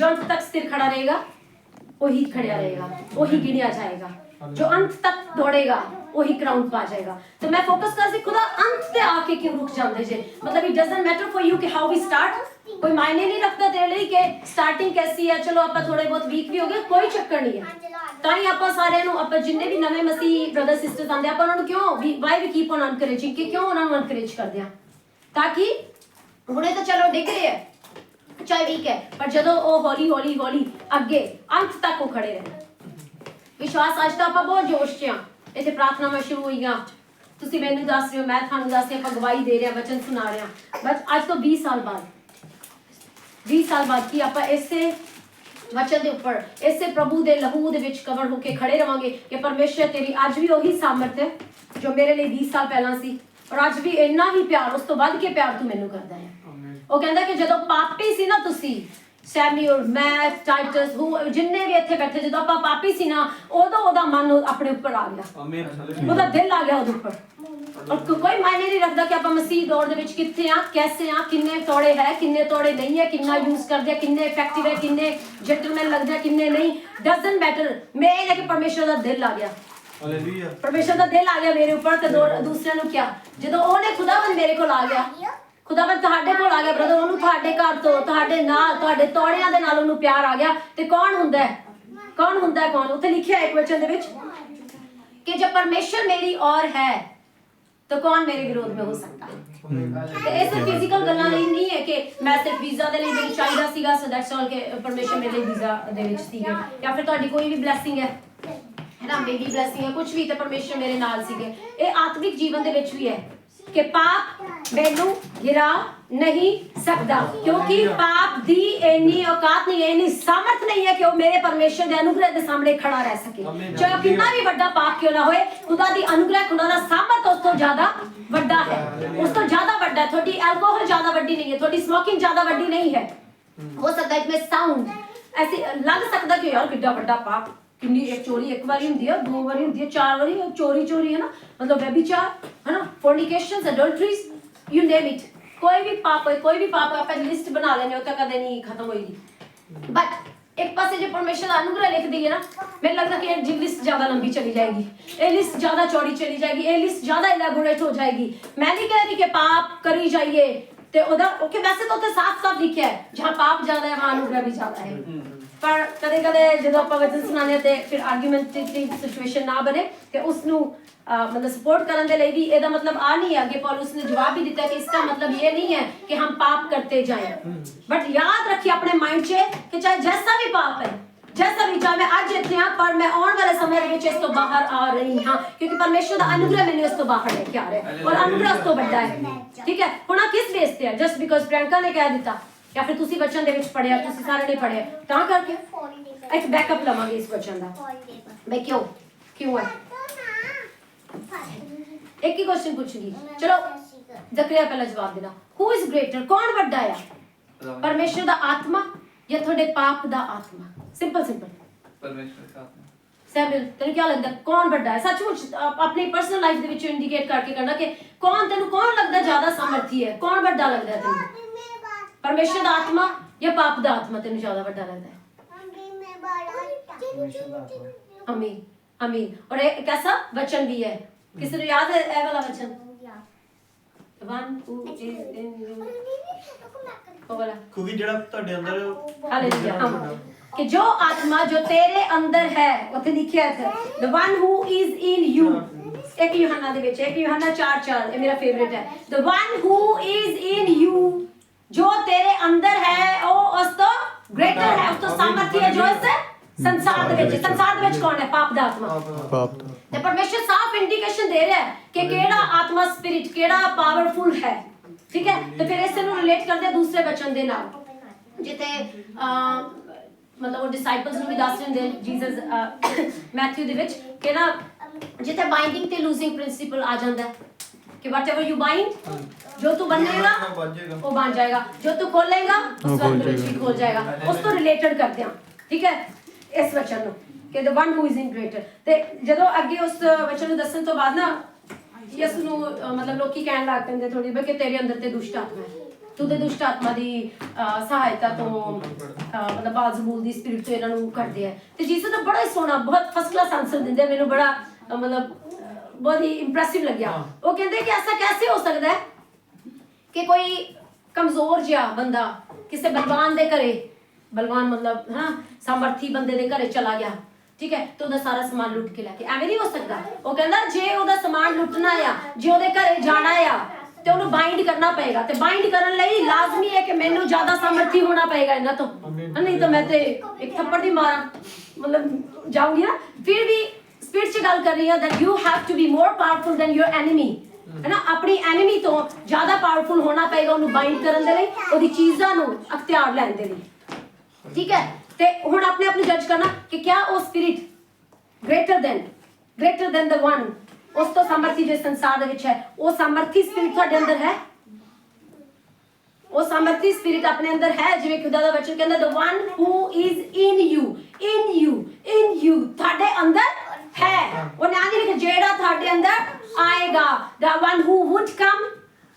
Speaker 1: अंत तक स्थिर खड़ा रहेगा वही खड़ा रहेगा वही गिनिया जाएगा जो अंत तक दौड़ेगा वही क्राउन पा जाएगा तो मैं फोकस कर सी खुदा अंत पे आके क्यों रुक जाते जे मतलब it doesn't matter for you कि हाउ वी स्टार्ट कोई मायने नहीं रखता तेरे लिए कि स्टार्टिंग कैसी है चलो आप थोड़े बहुत वीक भी हो गए कोई चक्कर नहीं है ताई आप सारे आप जिन्ने भी नवे मसीह ब्रदर सिस्टर्स आते आप क्यों वाई वी कीप ऑन अनकरेजिंग कि क्यों उन्होंने अनकरेज करते हैं ताकि ਹੁਣੇ ਤਾਂ ਚਲੋ ਡਿੱਗ ਰਹੇ ਹੈ, ਚਾਹੇ ਵੀਕ ਹੈ, ਪਰ ਜਦੋਂ ਉਹ ਹੌਲੀ ਹੌਲੀ ਹੌਲੀ ਅੱਗੇ ਅੰਤ ਤੱਕ ਉਹ ਖੜੇ ਰਹੇ। ਵਿਸ਼ਵਾਸ ਅੱਜ ਤਾਂ ਆਪਾਂ ਬਹੁਤ ਜੋਸ਼ 'ਚ ਹਾਂ, ਇੱਥੇ ਪ੍ਰਾਰਥਨਾਵਾਂ ਸ਼ੁਰੂ ਹੋਈਆਂ, ਤੁਸੀਂ ਮੈਨੂੰ ਦੱਸ ਰਹੇ ਹੋ, ਮੈਂ ਤੁਹਾਨੂੰ ਦੱਸ ਰਹੀ, ਆਪਾਂ ਗਵਾਹੀ ਦੇ ਰਹੇ ਹਾਂ, ਵਚਨ ਸੁਣਾ ਰਹੇ ਹਾਂ। ਬਸ ਅੱਜ ਤੋਂ 20 ਸਾਲ ਬਾਅਦ ਕੀ ਆਪਾਂ ਇਸੇ ਵਚਨ ਦੇ ਉੱਪਰ, ਇਸੇ ਪ੍ਰਭੂ ਦੇ ਲਹੂ ਦੇ ਵਿੱਚ ਕਵਰ ਹੋ ਕੇ ਖੜੇ ਰਵਾਂਗੇ ਕਿ ਪਰਮੇਸ਼ਰ ਤੇਰੀ ਅੱਜ ਵੀ ਉਹੀ ਸਾਮਰਥ ਹੈ ਜੋ ਮੇਰੇ ਲਈ 20 ਸਾਲ ਪਹਿਲਾਂ ਸੀ, ਔਰ ਅੱਜ ਵੀ ਇੰਨਾ ਹੀ ਪਿਆਰ, ਉਸ ਤੋਂ ਵੱਧ ਕੇ ਪਿਆਰ ਤੂੰ ਮੈਨੂੰ ਕਰਦਾ ਹੈ। ਉਹ ਕਹਿੰਦਾ ਕਿ ਜਦੋਂ ਪਾਪੀ ਸੀ ਨਾ ਤੁਸੀਂ, ਸੈਮੂਅਲ, ਮੈਂ, ਟਾਈਟਸ, ਜਿੰਨੇ ਵੀ ਇੱਥੇ ਬੈਠੇ, ਜਦੋਂ ਆਪਾਂ ਪਾਪੀ ਸੀ ਨਾ, ਉਦੋਂ ਉਹਦਾ ਮਨ ਆਪਣੇ ਉੱਪਰ ਆ ਗਿਆ, ਉਹਦਾ ਦਿਲ ਆ ਗਿਆ ਉਹਦੇ ਉੱਪਰ। ਔਰ ਕੋਈ ਮਾਇਨੇ ਨਹੀਂ ਰੱਖਦਾ ਕਿ ਆਪਾਂ ਮਸੀਹ ਦੌੜ ਦੇ ਵਿੱਚ ਕਿੱਥੇ ਆ, ਕੈਸੇ ਆ, ਕਿੰਨੇ ਤੋੜੇ ਹੈ, ਕਿੰਨੇ ਤੋੜੇ ਨਹੀਂ ਹੈ, ਕਿੰਨਾ ਯੂਜ਼ ਕਰਦੇ ਆ, ਕਿੰਨੇ ਇਫੈਕਟਿਵ ਹੈ, ਕਿੰਨੇ ਜੈਂਟਲਮੈਨ ਲੱਗਦੇ ਆ, ਕਿੰਨੇ ਨਹੀਂ, ਡਜ਼ਨਟ ਮੈਟਰ। ਮੇਨ ਹੈ ਕਿ ਪਰਮੇਸ਼ਰ ਦਾ ਦਿਲ ਆ ਗਿਆ, ਪਰਮੇਸ਼ਰ ਦਾ ਦਿਲ ਆ ਗਿਆ ਮੇਰੇ ਉੱਪਰ। ਤੇ ਦੂਸਰਿਆਂ ਨੂੰ ਕਿਹਾ, ਜਦੋਂ ਉਹਨੇ ਖੁਦਾਵੰਦ ਮੇਰੇ ਕੋਲ ਆ ਗਿਆ, ਖੁਦਾਵੰਦ ਤੁਹਾਡੇ ਕੋਲ ਆ ਗਿਆ ਬ੍ਰਦਰ, ਉਹਨੂੰ ਤੁਹਾਡੇ ਘਰ ਤੋਂ, ਤੁਹਾਡੇ ਨਾਲ, ਤੁਹਾਡੇ ਤੋੜਿਆਂ ਦੇ ਨਾਲ ਉਹਨੂੰ ਪਿਆਰ ਆ ਗਿਆ। ਤੇ ਕੌਣ ਹੁੰਦਾ ਹੈ, ਕੌਣ ਹੁੰਦਾ ਹੈ, ਕੌਣ? ਉੱਥੇ ਲਿਖਿਆ ਇੱਕ ਵਚਨ ਦੇ ਵਿੱਚ ਕਿ जब परमेश्वर मेरी और है तो कौन मेरे विरोध में हो सकता है। ਇਹ ਸਿਰਫ ਫਿਜ਼ੀਕਲ ਗੱਲਾਂ ਲਈ ਨਹੀਂ ਹੈ ਕਿ ਮੈਂ ਸਿਰਫ ਵੀਜ਼ਾ ਦੇ ਲਈ ਮੈਨੂੰ ਚਾਹੀਦਾ ਸੀਗਾ, ਸੋ ਦੈਟਸ ਆਲ, ਕਿ ਪਰਮੇਸ਼ਰ ਮੇਰੇ ਲਈ ਵੀਜ਼ਾ ਦੇ ਵਿੱਚ ਸੀਗੇ, ਜਾਂ ਫਿਰ ਤੁਹਾਡੀ ਕੋਈ ਵੀ ਬਲੈਸਿੰਗ ਹੈ ਨਾ, ਬੇਬੀ ਬਲੈਸਿੰਗ ਹੈ, ਕੁਝ ਵੀ, ਤੇ ਪਰਮੇਸ਼ਰ ਮੇਰੇ ਨਾਲ ਸੀਗੇ। ਇਹ ਆਤਮਿਕ ਜੀਵਨ ਦੇ ਵਿੱਚ ਵੀ ਹੈ ਕਿ ਪਾਪ ਮੈਨੂੰ ਗਿਰਾ नहीं सकता, क्योंकि पाप दी इन्नी औकात नहीं है, इन्नी सामर्थ नहीं है कि वो मेरे परमेश्वर के अनुग्रह के सामने खड़ा रह सके। चाहे कितना भी बड़ा पाप क्यों ना होए, खुदा दी अनुग्रह, खुदा दा सामर्थ उस तो ज्यादा बड़ा है, उस तो ज्यादा बड़ा है। थोड़ी अल्कोहल ज्यादा बड़ी नहीं है, थोड़ी स्मोकिंग ज्यादा बड़ी नहीं है। हो सकता है इसमें साउंड ऐसे लग सकता कि यार कितना बड़ा पाप, किन्नी एक चोरी एक बारी हुंदी है, दो बारी हुंदी है, चार बारी चोरी है ना, मतलब व्यभिचार है ना, फोर्निकेशंस, एडल्टरीज, यू नेम इट, कोई भी पाप आप लिस्ट बना लेने तो कदे नहीं खत्म होगी। बट एक पासे जो परमेश्वर अनुग्रह लिख दी है ना, मेरे लगता कि ये लिस्ट ज्यादा लंबी चली जाएगी, ये लिस्ट ज्यादा चौड़ी चली जाएगी, ये लिस्ट ज्यादा इलेबोरेट हो जाएगी। मैं नहीं कह रही कि पाप करी जाइए, ते उधर ओके, वैसे तो साफ लिखा है जहाँ पाप ज्यादा है वहाँ अनुग्रह भी ज्यादा है। पर कदे कदे जो आप वचन सुनाने ते फिर आर्गूमेंटेटिव सिचुएशन ना बने कि उसनू मतलब सपोर्ट करने के लिए भी ਇਹਦਾ मतलब आ नहीं है। आगे पौलुस ने जवाब भी दिया कि इसका मतलब ये नहीं है कि हम पाप करते जाएं, बट याद रखिए अपने माइंड से कि चाहे जैसा भी पाप है, जैसा भी, चाहे मैं आज इतने हाँ पर मैं आने वाले समय में इस तो बाहर आ रही हाँ, क्योंकि परमेश्वर का अनुग्रह मैंने इस तो बाहर लेके आ रहा है, और अनुग्रह उस तो बड़ा है। ठीक है, हुण किस बेस पे है? जस्ट बिकॉज प्रियंका ने कह दिता, या फिर तुसी वचन दे विच पढ़िया, तुसी सारे ने पढ़िया, तां करके एक बैकअप लवांगे इस वचन दा। भाई क्यों है? एक ही क्वेश्चन पूछूंगी, चलो जकरिया पहला जवाब देना। हु इज ग्रेटर, कौन बड़ा है, परमेश्वर दा आत्मा या थोड़े पाप दा आत्मा? सिंपल परमेश्वर का आत्मा। सैमुअल तेन क्या लगता कौन बड़ा है? सचमुच अपनी personal life they which indicate करके करना कि कौन तेन कौन लगता ज्यादा सामर्थी है, कौन बड़ा लगता है तेन, परमेश्वर दा आत्मा या पाप दा आत्मा तेन ज्यादा बड़ा लगता है? आमीन आमीन। और एक कैसा वचन भी है, किसी को याद है ए वाला वचन? One who is in you, वो वाला क्योंकि जेड़ा ਤੁਹਾਡੇ ਅੰਦਰ, हालेलुया, कि जो आत्मा जो तेरे अंदर है, ਉੱਥੇ ਲਿਖਿਆ ਹੈ the one who is in you। एक यूहन्ना ਦੇ ਵਿੱਚ, एक यूहन्ना 4:4, ये मेरा फेवरेट है। the one who is in you, जो तेरे अंदर है वो उस तो ग्रेटर है, उस तो सामर्थी है जो इस संसार ਦੇ ਵਿੱਚ कौन है? पाप दा आत्मा। ਤੇ ਪਰਮੇਸ਼ਰ ਸਾਫ਼ ਇੰਡੀਕੇਸ਼ਨ ਦੇ ਰਿਹਾ ਹੈ ਕਿ ਕਿਹੜਾ ਆਤਮਾ, ਸਪਿਰਿਟ ਕਿਹੜਾ ਪਾਵਰਫੁਲ ਹੈ। ਠੀਕ ਹੈ, ਤੇ ਫਿਰ ਇਸੇ ਨੂੰ ਰਿਲੇਟ ਕਰਦੇ ਦੂਸਰੇ ਵਚਨ ਦੇ ਨਾਲ, ਜਿੱਥੇ मतलब वो डिसाइपल्स ਨੂੰ ਵੀ ਦੱਸ ਰਹੇ ਜੀਸਸ ਮੈਥਿਊ ਦੇ ਵਿੱਚ ਕਿ ਨਾ, ਜਿੱਥੇ ਬਾਈਂਡਿੰਗ ਤੇ ਲੂਜ਼ਿੰਗ ਪ੍ਰਿੰਸੀਪਲ ਆ ਜਾਂਦਾ ਹੈ कि whatever you bind, जो तू बनेगा वो बन जाएगा, जो तू खोलेगा उस वक्त भी खोल जाएगा। उस तो रिलेटेड करते हैं, ठीक है, इस वचन ਨੂੰ कि the one who is in greater। ਤੇ ਜਦੋਂ ਅੱਗੇ ਉਸ ਵਚਨ ਨੂੰ ਦੱਸਣ ਤੋਂ ਬਾਅਦ ਨਾ ਯਿਸੂ ਨੂੰ ਮਤਲਬ ਲੋਕੀ ਕਹਿਣ ਲੱਗ ਪੈਂਦੇ ਥੋੜੀ ਬਈ ਕਿ ਤੇਰੇ ਅੰਦਰ ਤੇ ਦੁਸ਼ਟ ਆਤਮਾ ਹੈ, ਤੂੰ ਤੇ ਦੁਸ਼ਟ ਆਤਮਾ ਦੀ ਸਹਾਇਤਾ ਤੋਂ ਮਤਲਬ ਬਾਜ਼ਬੂਲ ਦੀ ਸਪਿਰਿਟ ਤੋਂ ਇਹਨਾਂ ਨੂੰ ਕਰਦੇ ਆ। ਤੇ ਯਿਸੂ ਦਾ ਬੜਾ ਹੀ ਸੋਹਣਾ, ਬਹੁਤ ਫਸਟ ਕਲਾਸ ਆਨਸਰ ਦਿੰਦੇ, ਮੈਨੂੰ ਬੜਾ मतलब बहुत ही इंप्रेसिव लग्या। वो कहते कि ऐसा कैसे हो सकता है कि कोई कमजोर जिहा बंदा किसी बलवान दे घरे, बलवान मतलब हाँ सामर्थी बंदे दे घरे चला गया, ठीक है, तो ਉਹਦਾ ਸਾਰਾ ਸਮਾਨ ਲੁੱਟ ਕੇ ਲੈ ਕੇ, ਐਵੇਂ ਨਹੀਂ ਹੋ ਸਕਦਾ। ਉਹ ਕਹਿੰਦਾ ਜੇ ਉਹਦਾ ਸਮਾਨ ਲੁੱਟਣਾ ਆ, ਜੇ ਉਹਦੇ ਘਰੇ ਜਾਣਾ ਆ, ਤੇ ਉਹਨੂੰ ਬਾਈਂਡ ਕਰਨਾ ਪਏਗਾ ਤੇ ਬਾਈਂਡ ਕਰਨ ਲਈ ਲਾਜ਼ਮੀ ਹੈ ਕਿ ਮੈਨੂੰ ਜ਼ਿਆਦਾ ਸਮਰਥੀ ਹੋਣਾ ਪਏਗਾ ਇਹਨਾਂ ਤੋਂ ਨਹੀਂ ਤਾਂ ਮੈਂ ਤੇ ਇੱਕ ਥੱਪੜ ਦੀ ਮਾਰਾਂ ਮਤਲਬ ਜਾਊਂਗੀ ਨਾ ਫਿਰ ਵੀ ਸਪਿਰਿਟ 'ਚ ਗੱਲ ਕਰ ਰਹੀ ਹਾਂ that you have to be more powerful than your enemy है ना ਆਪਣੀ ਐਨੀਮੀ ਤੋਂ ਜ਼ਿਆਦਾ ਪਾਵਰਫੁਲ ਹੋਣਾ ਪਏਗਾ ਉਹਨੂੰ ਬਾਈਂਡ ਕਰਨ ਦੇ ਲਈ ਉਹਦੀ ਚੀਜ਼ਾਂ ਨੂੰ ਅਖਤਿਆਰ ਲੈਣ ਦੇ ਲਈ ਠੀਕ ਹੈ ਤੇ ਹੁਣ ਆਪਣੇ ਆਪ ਨੂੰ ਜੱਜ ਕਰਨਾ ਕਿ ਕਿਆ ਉਹ spirit greater than the one ਉਸ ਤੋਂ ਸਮਰਥੀ ਜਿਸ ਸੰਸਾਰ ਦੇ ਵਿੱਚ ਹੈ ਉਹ ਸਮਰਥੀ ਸਪਿਰਿਟ ਤੁਹਾਡੇ ਅੰਦਰ ਹੈ ਉਹ ਸਮਰਥੀ ਸਪਿਰਿਟ ਆਪਣੇ ਅੰਦਰ ਹੈ ਜਿਵੇਂ ਖੁਦਾ ਦਾ ਵਚਨ ਕਹਿੰਦਾ the one who is in you ਤੁਹਾਡੇ ਅੰਦਰ ਹੈ ਉਹ ਨਾ ਨਹੀਂ ਕਿ ਜਿਹੜਾ ਤੁਹਾਡੇ ਅੰਦਰ ਆਏਗਾ the one who would come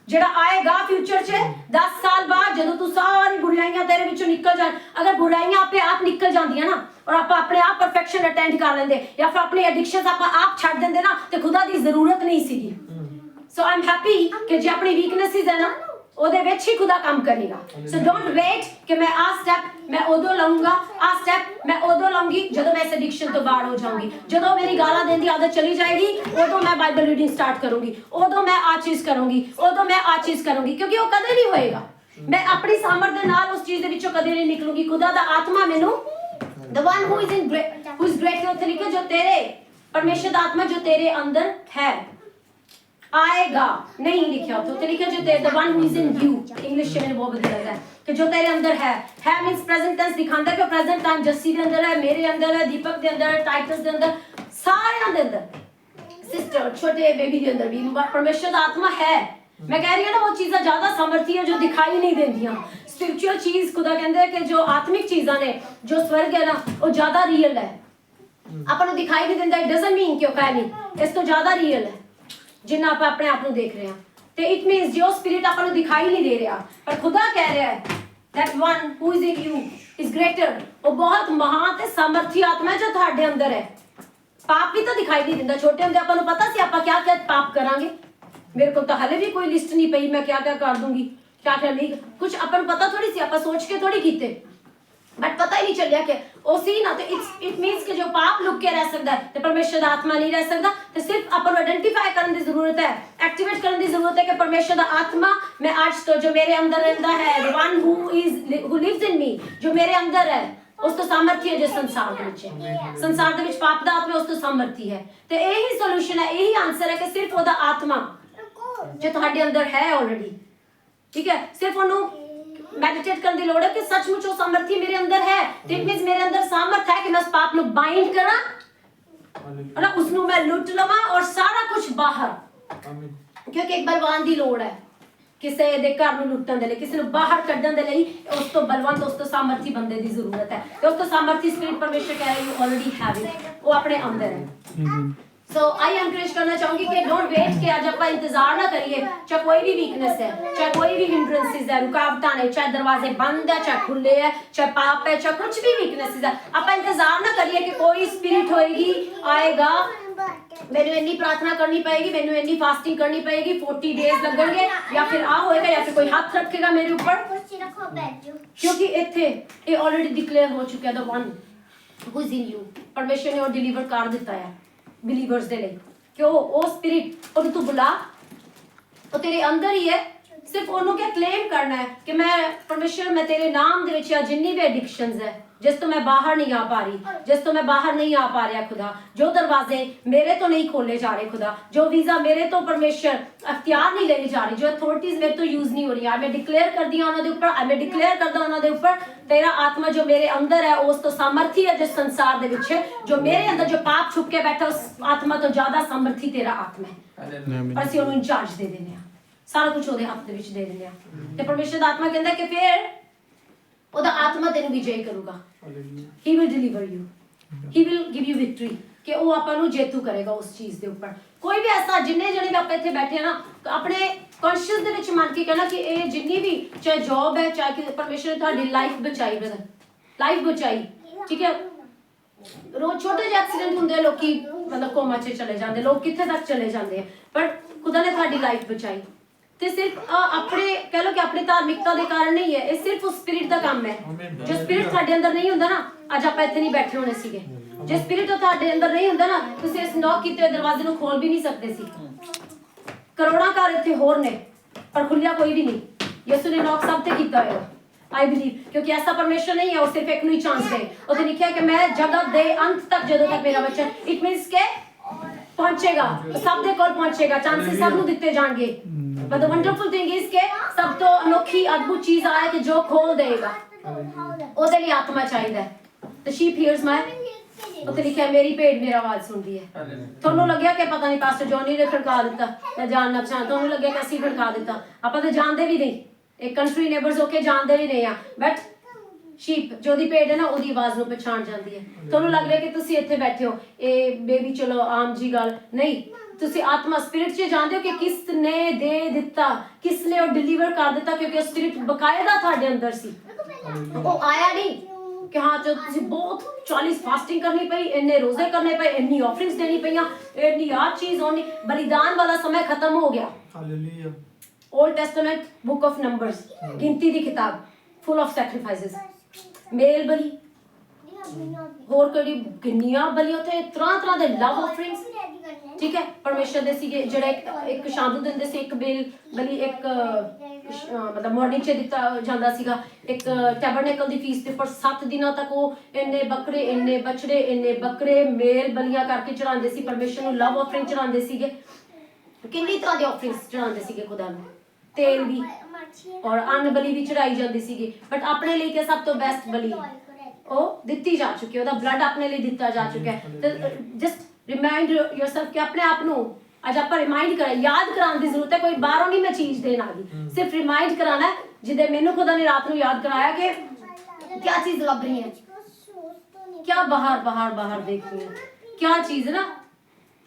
Speaker 1: ਜਿਹੜਾ ਆਏਗਾ ਫਿਊਚਰ 'ਚ 10 ਸਾਲ ਬਾਅਦ ਜਦੋਂ ਤੂੰ ਸਾਰੀ ਬੁਰਾਈਆਂ ਤੇਰੇ ਵਿੱਚੋਂ ਨਿਕਲ ਜਾਣ ਅਗਰ ਬੁਰਾਈਆਂ ਆਪੇ ਆਪ ਨਿਕਲ ਜਾਂਦੀਆਂ ਨਾ ਔਰ ਆਪਾਂ ਆਪਣੇ ਆਪ ਪਰਫੈਕਸ਼ਨ ਅਟੈਂਡ ਕਰ ਲੈਂਦੇ ਜਾਂ ਫਿਰ ਆਪਣੀ ਐਡਿਕਸ਼ਨਸ ਆਪਾਂ ਆਪ ਛੱਡ ਦਿੰਦੇ ਨਾ ਤੇ ਖੁਦਾ ਦੀ ਜ਼ਰੂਰਤ ਨਹੀਂ ਸੀਗੀ ਸੋ ਆਈ ਐਮ ਹੈਪੀ ਕਿ ਜੇ ਆਪਣੀ ਵੀਕਨੈਸਿਸ ਹੈ ਨਾ ਉਹਦੇ ਵਿੱਚ ਹੀ ਖੁਦਾ ਕੰਮ ਕਰੇਗਾ ਸੋ ਡੋਂਟ ਵੇਟ ਕਿ ਮੈਂ ਆ ਸਟੈਪ ਮੈਂ ਉਦੋਂ ਲਵਾਂਗਾ ਆ ਸਟੈਪ ਮੈਂ ਉਦੋਂ ਲਵਾਂਗੀ ਜਦੋਂ ਮੈਂ ਇਸ ਐਡਿਕਸ਼ਨ ਤੋਂ ਬਾਹਰ ਹੋ ਜਾਊਂਗੀ ਜਦੋਂ ਮੇਰੀ ਗਾਲਾਂ ਦੇਣ ਦੀ ਆਦਤ ਚਲੀ ਜਾਏਗੀ ਉਦੋਂ ਮੈਂ ਬਾਈਬਲ ਰੀਡਿੰਗ ਸਟਾਰਟ ਕਰੂੰਗੀ ਉਦੋਂ ਮੈਂ ਆ ਚੀਜ਼ ਕਰੂੰਗੀ ਉਦੋਂ ਮੈਂ ਆ ਚੀਜ਼ ਕਰੂੰਗੀ ਕਿਉਂਕਿ ਉਹ ਕਦੇ ਨਹੀਂ ਹੋਏਗਾ ਮੈਂ ਆਪਣੀ ਸਾਮਰਥ ਦੇ ਨਾਲ ਉਸ ਚੀਜ਼ ਦੇ ਵਿੱਚੋਂ ਕਦੇ ਨਹੀਂ ਨਿਕਲੂੰਗੀ ਖੁਦਾ ਦਾ ਆਤਮਾ ਮੈਨੂੰ the one who is greater ਉੱਥੇ ਲਿਖਿਆ ਜੋ ਤੇਰੇ ਪਰਮੇਸ਼ਰ ਦਾ ਆਤਮਾ ਜੋ ਤੇਰੇ ਅੰਦਰ ਹੈ आएगा नहीं लिखा तो लिखा जो the one who is in you English में वो बदल जाता है कि जो तेरे अंदर है मींस प्रेजेंट टेंस दिखाता है कि प्रेजेंट टाइम जस्सी के अंदर है मेरे अंदर है दीपक के अंदर है टाइटस के अंदर सारे के अंदर सिस्टर छोटे बेबी के अंदर भी परमेश्वर का आत्मा है मैं कह रही हूं ना वो चीज़ें ज्यादा सामर्थी है जो दिखाई नहीं देती स्पिरिचुअल चीज खुदा कहते हैं कि जो आत्मिक चीज़ां ने जो स्वर्ग है ना वो ज्यादा रियल है अपन दिखाई नहीं देता इट डजंट मीन कि वो नहीं इस तो ज्यादा रियल है जिन्ना आप अपने आप को देख रहे हैं तो इट मींस जो स्पिरिट आपको दिखाई नहीं दे रहा पर खुदा कह रहा है that one who is in you is greater वो बहुत महान ते सामर्थी आत्मा है जो ਤੁਹਾਡੇ अंदर है पाप भी तो दिखाई नहीं दिंदा छोटे ਹੁੰਦੇ ਆਪਾਂ ਨੂੰ ਪਤਾ ਸੀ ਆਪਾਂ क्या क्या पाप करांगे मेरे को तो हले भी कोई लिस्ट नहीं पई मैं क्या क्या कर दूंगी क्या क्या नहीं कुछ अपन पता थोड़ी सी ਆਪਾਂ सोच के थोड़ी कीते बट पता ही नहीं चलिया कि उसी ना तो इट मींस कि जो पाप लुक के रह सकता है तो परमेश्वर दा आत्मा नहीं रह सकता तो सिर्फ अपन आइडेंटिफाई करने की जरूरत है एक्टिवेट करने की जरूरत है कि परमेश्वर दा आत्मा मैं आज तो जो मेरे अंदर रहता है the one who lives in me जो मेरे अंदर है उस तो सामर्थ्य है जो संसार ਦੇ ਵਿੱਚ ਹੈ ਸੰਸਾਰ ਦੇ ਵਿੱਚ ਪਾਪ ਦਾ ਆਤਮਾ ਉਸ ਤੋਂ ਸਾਮਰਥੀ ਹੈ ਤੇ ਇਹੀ ਸੋਲੂਸ਼ਨ ਹੈ ਇਹੀ ਆਨਸਰ ਹੈ ਕਿ ਸਿਰਫ ਉਹਦਾ ਆਤਮਾ ਜੋ ਤੁਹਾਡੇ ਅੰਦਰ ਹੈ ਆਲਰੇਡੀ ਠੀਕ ਹੈ ਸਿਰਫ ਉਹਨੂੰ मेडिटेट करने की लोड़ है कि सचमुच वो सामर्थ्य मेरे अंदर है तो इट मींस मेरे अंदर सामर्थ है कि मैं उस पाप को बाइंड करा और ना उसनु मैं लुट लवा और सारा कुछ बाहर क्योंकि एक बलवान की लोड़ है किसी दे घर ਨੂੰ ਲੁੱਟਣ ਦੇ ਲਈ ਕਿਸੇ ਨੂੰ ਬਾਹਰ ਕੱਢਣ ਦੇ ਲਈ ਉਸ ਤੋਂ ਬਲਵੰਤ ਉਸ ਤੋਂ ਸਾਮਰਥੀ ਬੰਦੇ ਦੀ ਜ਼ਰੂਰਤ ਹੈ ਤੇ ਉਸ ਤੋਂ ਸਾਮਰਥੀ ਸਪਿਰਿਟ ਪਰਮੇਸ਼ਰ ਕਹਿ ਰਿਹਾ ਯੂ ਆਲਰੇਡੀ ਹੈਵ ਇਟ ਉਹ ਆਪਣੇ ਅੰਦਰ ਹੈ सो आई एनकरेज करना चाहूंगी कि डोंट वेट कि आज आप इंतजार ना करिए चाहे कोई भी वीकनेस है चाहे कोई भी हिंड्रेंसेस है रुकावटां ने चाहे दरवाजे बंद है चाहे खुले है चाहे पाप है चाहे कुछ भी वीकनेसेस है आप इंतजार ना करिए कि कोई स्पिरिट होएगी आएगा मैंने इतनी प्रार्थना करनी पड़ेगी मैंने इतनी फास्टिंग करनी पड़ेगी 40 डेज लगेंगे या फिर आ होएगा या फिर कोई हाथ रखेगा मेरे ऊपर क्योंकि इत्थे ये ऑलरेडी डिक्लेयर हो चुका है the one who is in you परमेश्वर ने और डिलीवर कर दिता है ਬਿਲੀਵਰਸ ਦੇ ਲਈ ਕਿ ਉਹ ਸਪਿਰਿਟ ਉਹਨੂੰ ਤੂੰ ਬੁਲਾ ਉਹ ਤੇਰੇ ਅੰਦਰ ਹੀ ਹੈ ਸਿਰਫ ਉਹਨੂੰ ਕਿ ਕਲੇਮ ਕਰਨਾ ਹੈ ਕਿ ਮੈਂ ਪਰਮੇਸ਼ਰ ਮੈਂ ਤੇਰੇ ਨਾਮ ਦੇ ਵਿੱਚ ਆ ਜਿੰਨੀ ਵੀ ਐਡਿਕਸ਼ਨਸ ਹੈ ਜਿਸ ਤੋਂ ਮੈਂ ਬਾਹਰ ਨਹੀਂ ਆ ਪਾ ਰਹੀ ਜਿਸ ਤੋਂ ਮੈਂ ਬਾਹਰ ਨਹੀਂ ਆ ਪਾ ਰਿਹਾ ਖੁਦਾ ਜੋ ਦਰਵਾਜ਼ੇ ਮੇਰੇ ਤੋਂ ਨਹੀਂ ਖੋਲੇ ਜਾ ਰਹੇ ਖੁਦਾ ਜੋ ਵੀਜ਼ਾ ਮੇਰੇ ਤੋਂ ਪਰਮੇਸ਼ਰ ਅਖਤਿਆਰ ਨਹੀਂ ਲੈਣੇ ਜਾ ਰਹੀ ਜੋ ਅਥਾਰਟੀਜ਼ ਮੇਰੇ ਤੋਂ ਯੂਜ਼ ਨਹੀਂ ਹੋ ਰਹੀਆਂ ਮੈਂ ਡਿਕਲੇਅਰ ਕਰਦੀ ਹਾਂ ਉਹਨਾਂ ਦੇ ਉੱਪਰ ਮੈਂ ਡਿਕਲੇਅਰ ਕਰਦਾ ਉਹਨਾਂ ਦੇ ਉੱਪਰ तेरा आत्मा जो मेरे अंदर है उस तो सामर्थी है जिस संसार दे विच जो मेरे अंदर जो पाप छुप के बैठा उस आत्मा तो ज्यादा सामर्थी तेरा आत्मा है ਅਸੀਂ ਉਹਨੂੰ ਇੰਚਾਰਜ ਦੇ ਦਿੰਦੇ ਆ ਸਾਰਾ ਕੁਝ ਉਹਦੇ ਹੱਥ ਦੇ ਵਿੱਚ ਦੇ ਦਿੰਦੇ ਆ ਤੇ ਪਰਮੇਸ਼ਰ ਦਾ ਆਤਮਾ ਕਹਿੰਦਾ ਕਿ ਫਿਰ ਉਹਦਾ ਆਤਮਾ ਤੈਨੂੰ ਵਿਜੇ ਕਰੂਗਾ he will deliver you he will give you victory ਕਿ ਉਹ ਆਪਾਂ ਨੂੰ ਜੇਤੂ ਕਰੇਗਾ ਉਸ ਚੀਜ਼ ਦੇ ਉੱਪਰ ਕੋਈ ਵੀ ਐਸਾ ਜਿੰਨੇ ਜਣੇ ਵੀ ਆਪਾਂ ਇੱਥੇ ਬੈਠੇ ਆ ਨਾ ਆਪਣੇ ਕੌਨਸ਼ੀਅਸ ਦੇ ਵਿੱਚ ਮੰਨ ਕੇ ਕਹਿਣਾ ਕਿ ਇਹ ਜਿੰਨੀ ਵੀ ਚਾਹੇ ਜੌਬ ਹੈ ਚਾਹੇ ਕਿ ਪਰਮੇਸ਼ਰ ਨੇ ਤੁਹਾਡੀ ਲਾਈਫ ਬਚਾਈ ਬ੍ਰਦਰ ਲਾਈਫ ਬਚਾਈ ਠੀਕ ਹੈ ਰੋਜ਼ ਛੋਟੇ ਜਿਹੇ ਐਕਸੀਡੈਂਟ ਹੁੰਦੇ ਲੋਕੀ ਮਤਲਬ ਕੋਮਾ 'ਚ ਚਲੇ ਜਾਂਦੇ ਲੋਕ ਕਿੱਥੇ ਤੱਕ ਚਲੇ ਜਾਂਦੇ ਆ ਪਰ ਖੁਦਾ ਨੇ ਤੁਹਾਡੀ ਲਾਈਫ ਬਚਾਈ ਤੇ ਸਿਰਫ ਆਪਣੇ ਕਹਿ ਲੋ ਕਿ ਆਪਣੀ ਧਾਰਮਿਕਤਾ ਦੇ ਕਾਰਨ ਨਹੀਂ ਹੈ ਇਹ ਸਿਰਫ ਉਸ ਸਪਿਰਿਟ ਦਾ ਕੰਮ ਹੈ ਜੋ ਸਪਿਰਿਟ ਤੁਹਾਡੇ ਅੰਦਰ ਨਹੀਂ ਹੁੰਦਾ ਨਾ ਅੱਜ ਆਪਾਂ ਇੱਥੇ ਨਹੀਂ ਬੈਠੇ ਹੋਣੇ ਸੀਗੇ ਜੇ ਸਪਿਰਿਟ ਤੁਹਾਡੇ ਅੰਦਰ ਨਹੀਂ ਹੁੰਦਾ ਨਾ ਤੁਸੀਂ ਇਸ ਨੌਕ ਕੀਤੇ ਦਰਵਾਜ਼ੇ ਨੂੰ ਖੋਲ ਵੀ ਨਹੀਂ ਸਕਦੇ ਸੀ ਕਰੋੜਾਂ ਘਰ ਇੱਥੇ ਹੋਰ ਨੇ पर खुलिया कोई भी नहीं। यसु ने नॉक सब ते कीता होगा, आई बिलीव, क्योंकि ऐसा परमेश्वर नहीं है वो सिर्फ एक ही चांस दे। उसने लिखा है कि मैं जगत दे अंत तक जो तक मेरा वचन, इट मींस के पहुंचेगा, सब दे कोल पहुंचेगा, चांसेस सब ਨੂੰ ਦਿੱਤੇ ਜਾਣਗੇ। but the wonderful thing is ਕਿ ਸਭ ਤੋਂ ਅਨੋਖੀ ਅਦਭੁਤ ਚੀਜ਼ ਆ ਹੈ ਕਿ ਜੋ ਖੋਲ ਦੇਗਾ, ਉਹਦੇ ਲਈ ਆਤਮਾ ਚਾਹੀਦਾ ਹੈ। the sheep hears my, ਉੱਥੇ ਲਿਖਿਆ ਮੇਰੀ ਭੇਡ ਮੇਰਾ ਆਵਾਜ਼ ਸੁਣਦੀ ਹੈ। ਤੁਹਾਨੂੰ ਲੱਗਿਆ ਕਿ ਪਤਾ ਨਹੀਂ ਪਾਸਟਰ ਜੋਨੀ ਨੇ ਖੜਕਾ ਦਿੱਤਾ ਜਾਂ ਜਾਣ ਨਾ ਪਛਾਣ, ਤੁਹਾਨੂੰ ਲੱਗਿਆ ਕਿ ਅਸੀਂ ਖੜਕਾ ਦਿੱਤਾ, ਆਪਾਂ ਤਾਂ ਜਾਣਦੇ ਵੀ ਨਹੀਂ, ਇੱਕ ਕੰਟਰੀ ਨੇਬਰਸ ਹੋ ਕੇ ਜਾਣਦੇ ਵੀ ਨਹੀਂ ਆ, ਬਟ ਸ਼ੀਪ ਜੋ ਦੀ ਭੇਡ ਹੈ ਨਾ ਉਹਦੀ ਆਵਾਜ਼ ਨੂੰ ਪਛਾਣ ਜਾਂਦੀ ਹੈ। ਤੁਹਾਨੂੰ ਲੱਗ ਰਿਹਾ ਕਿ ਤੁਸੀਂ ਇੱਥੇ ਬੈਠੇ ਹੋ, ਇਹ ਬੇਬੀ ਚਲੋ ਆਮ ਜੀ ਗੱਲ ਨਹੀਂ, ਤੁਸੀਂ ਆਤਮਾ ਸਪਿਰਿਟ 'ਚ ਜਾਣਦੇ ਹੋ ਕਿ ਕਿਸ ਨੇ ਦੇ ਦਿੱਤਾ, ਕਿਸ ਨੇ ਉਹ ਡਿਲੀਵਰ ਕਰ ਦਿੱਤਾ, ਕਿਉਂਕਿ ਉਹ ਸਪਿਰਿਟ ਬਕਾਇਦਾ ਤੁਹਾਡੇ ਅੰਦਰ ਸੀ। ਉਹ ਆਇਆ ਨਹੀਂ ਕਿ ਹਾਂ ਜੋ ਤੁਸੀਂ ਬਹੁਤ 40 ਫਾਸਟਿੰਗ ਕਰਨੀ ਪਈ, ਇੰਨੇ ਰੋਜ਼ੇ ਕਰਨੇ ਪਏ, ਇੰਨੀ ਆਫਰਿੰਗਸ ਦੇਣੀ ਪਈਆਂ, ਇੰਨੀ ਆ ਚੀਜ਼ ਹੋਣੀ, ਬਲੀਦਾਨ ਵਾਲਾ ਸਮੇਂ ਖਤਮ ਹੋ ਗਿਆ। Hallelujah. Old testament book of numbers, गिनती दी किताब, फुल ऑफ सैक्रिफाइसेस, मेल बलि ਹੋਰ ਕਿਹੜੀ ਕਿੰਨੀਆਂ ਬਲੀਆਂ ਤੇ ਤਰ੍ਹਾਂ ਦੇ ਲਵ ਆਫਰਿੰਗਸ, ਠੀਕ ਹੈ, ਪਰਮੇਸ਼ਰ ਦੇ ਸੀਗੇ ਜਿਹੜੇ ਇੱਕ ਸ਼ਾਮ ਨੂੰ ਦਿੰਦੇ ਸੀ, ਇੱਕ ਬਲੀ ਇੱਕ ਮਤਲਬ ਮਾਰਨਿੰਗ 'ਚ ਦਿੱਤਾ ਜਾਂਦਾ ਸੀਗਾ, ਇੱਕ ਟੈਬਰਨੇਕਲ ਦੀ ਫੀਸ ਤੇ ਪਰ 7 ਦਿਨਾਂ ਤੱਕ ਉਹ ਇੰਨੇ ਬੱਕਰੇ ਇੰਨੇ ਬਛੜੇ ਇੰਨੇ ਬੱਕਰੇ ਮੇਲ ਬਲੀਆਂ ਕਰਕੇ ਚੜਾਉਂਦੇ ਸੀ ਪਰਮੇਸ਼ਰ ਨੂੰ, ਲਵ ਆਫਰਿੰਗ ਚੜਾਉਂਦੇ ਸੀਗੇ, ਕਿੰਨੀ ਤਰ੍ਹਾਂ ਦੀ ਆਫਰਿੰਗਸ ਚੜਾਉਂਦੇ ਸੀਗੇ ਖੁਦਾ ਨੂੰ, ਤੇਲ ਵੀ ਔਰ ਅੰਨ ਬਲੀ ਵੀ ਚੜਾਈ ਜਾਂਦੀ ਸੀਗੀ। ਬਟ ਆਪਣੇ ਲਈ ਕਿ ਸਭ ਤੋਂ ਬੈਸਟ ਬਲੀ ਉਹ ਦਿੱਤੀ ਜਾ ਚੁੱਕੀ ਹੈ, ਉਹਦਾ ਬਲੱਡ ਆਪਣੇ ਲਈ ਦਿੱਤਾ ਜਾ ਚੁੱਕਾ ਹੈ। ਤੇ ਜਸਟ ਰਿਮਾਈਂਡ ਯੋਰਸੈਲਫ ਕਿ ਆਪਣੇ ਆਪ ਨੂੰ ਅੱਜ ਆਪਾਂ ਰਿਮਾਈਂਡ ਕਰਾਂ, ਯਾਦ ਕਰਾਉਣ ਦੀ ਜ਼ਰੂਰਤ ਹੈ, ਕੋਈ ਬਾਹਰੋਂ ਨਹੀਂ ਮੈਂ ਚੀਜ਼ ਦੇਣ ਆ ਗਈ, ਸਿਰਫ ਰਿਮਾਈਂਡ ਕਰਾਣਾ ਹੈ, ਜਿੱਦੇ ਮੈਨੂੰ ਖੁਦਾ ਨੇ ਰਾਤ ਨੂੰ ਯਾਦ ਕਰਾਇਆ ਕਿ क्या चीज लग रही है, क्या बाहर बाहर बाहर देख रही है, क्या चीज ना,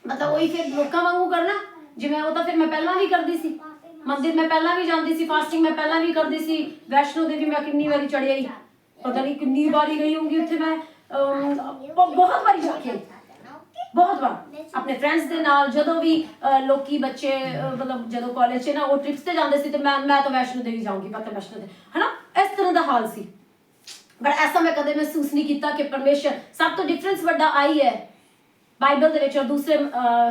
Speaker 1: मतलब वही फिर लोकां वांगू करना जिवें ਉਹ ਤਾਂ ਫਿਰ ਮੈਂ ਪਹਿਲਾਂ ਵੀ ਕਰਦੀ ਸੀ, ਮੰਦਿਰ ਮੈਂ ਪਹਿਲਾਂ ਵੀ ਜਾਂਦੀ ਸੀ, ਫਾਸਟਿੰਗ ਮੈਂ ਪਹਿਲਾਂ ਵੀ ਕਰਦੀ ਸੀ, ਵੈਸ਼ਨੋ ਦੇਵੀ ਮੈਂ ਕਿੰਨੀ ਵਾਰੀ ਚੜੀ ਆਈ, ਪਤਾ ਨਹੀਂ ਕਿੰਨੀ ਵਾਰੀ ਗਈ ਹੋਊਂਗੀ ਉੱਥੇ ਮੈਂ, ਬਹੁਤ ਵਾਰੀ ਜਾ ਕੇ ਆਈ, ਬਹੁਤ ਵਾਰ ਆਪਣੇ ਫਰੈਂਡਸ ਦੇ ਨਾਲ, ਜਦੋਂ ਵੀ ਲੋਕੀ ਬੱਚੇ ਮਤਲਬ ਜਦੋਂ ਕਾਲਜ 'ਚ ਨਾ ਉਹ ਟ੍ਰਿਪਸ ਤੇ ਜਾਂਦੇ ਸੀ ਤੇ ਮੈਂ ਤਾਂ ਵੈਸ਼ਨੋ ਦੇਵੀ ਜਾਊਂਗੀ, ਪਤਾ ਵੈਸ਼ਨੋ ਦੇਵੀ ਹਨਾ, ਇਸ ਤਰ੍ਹਾਂ ਦਾ ਹਾਲ ਸੀ। ਬਟ ਐਸਾ ਮੈਂ ਕਦੇ ਮਹਿਸੂਸ ਨਹੀਂ ਕੀਤਾ ਕਿ ਪਰਮੇਸ਼ਰ ਸਭ ਤੋਂ ਡਿਫਰੈਂਸ ਵੱਡਾ ਆਈ ਹੈ ਬਾਈਬਲ ਦੇ ਵਿੱਚ ਔਰ ਦੂਸਰੇ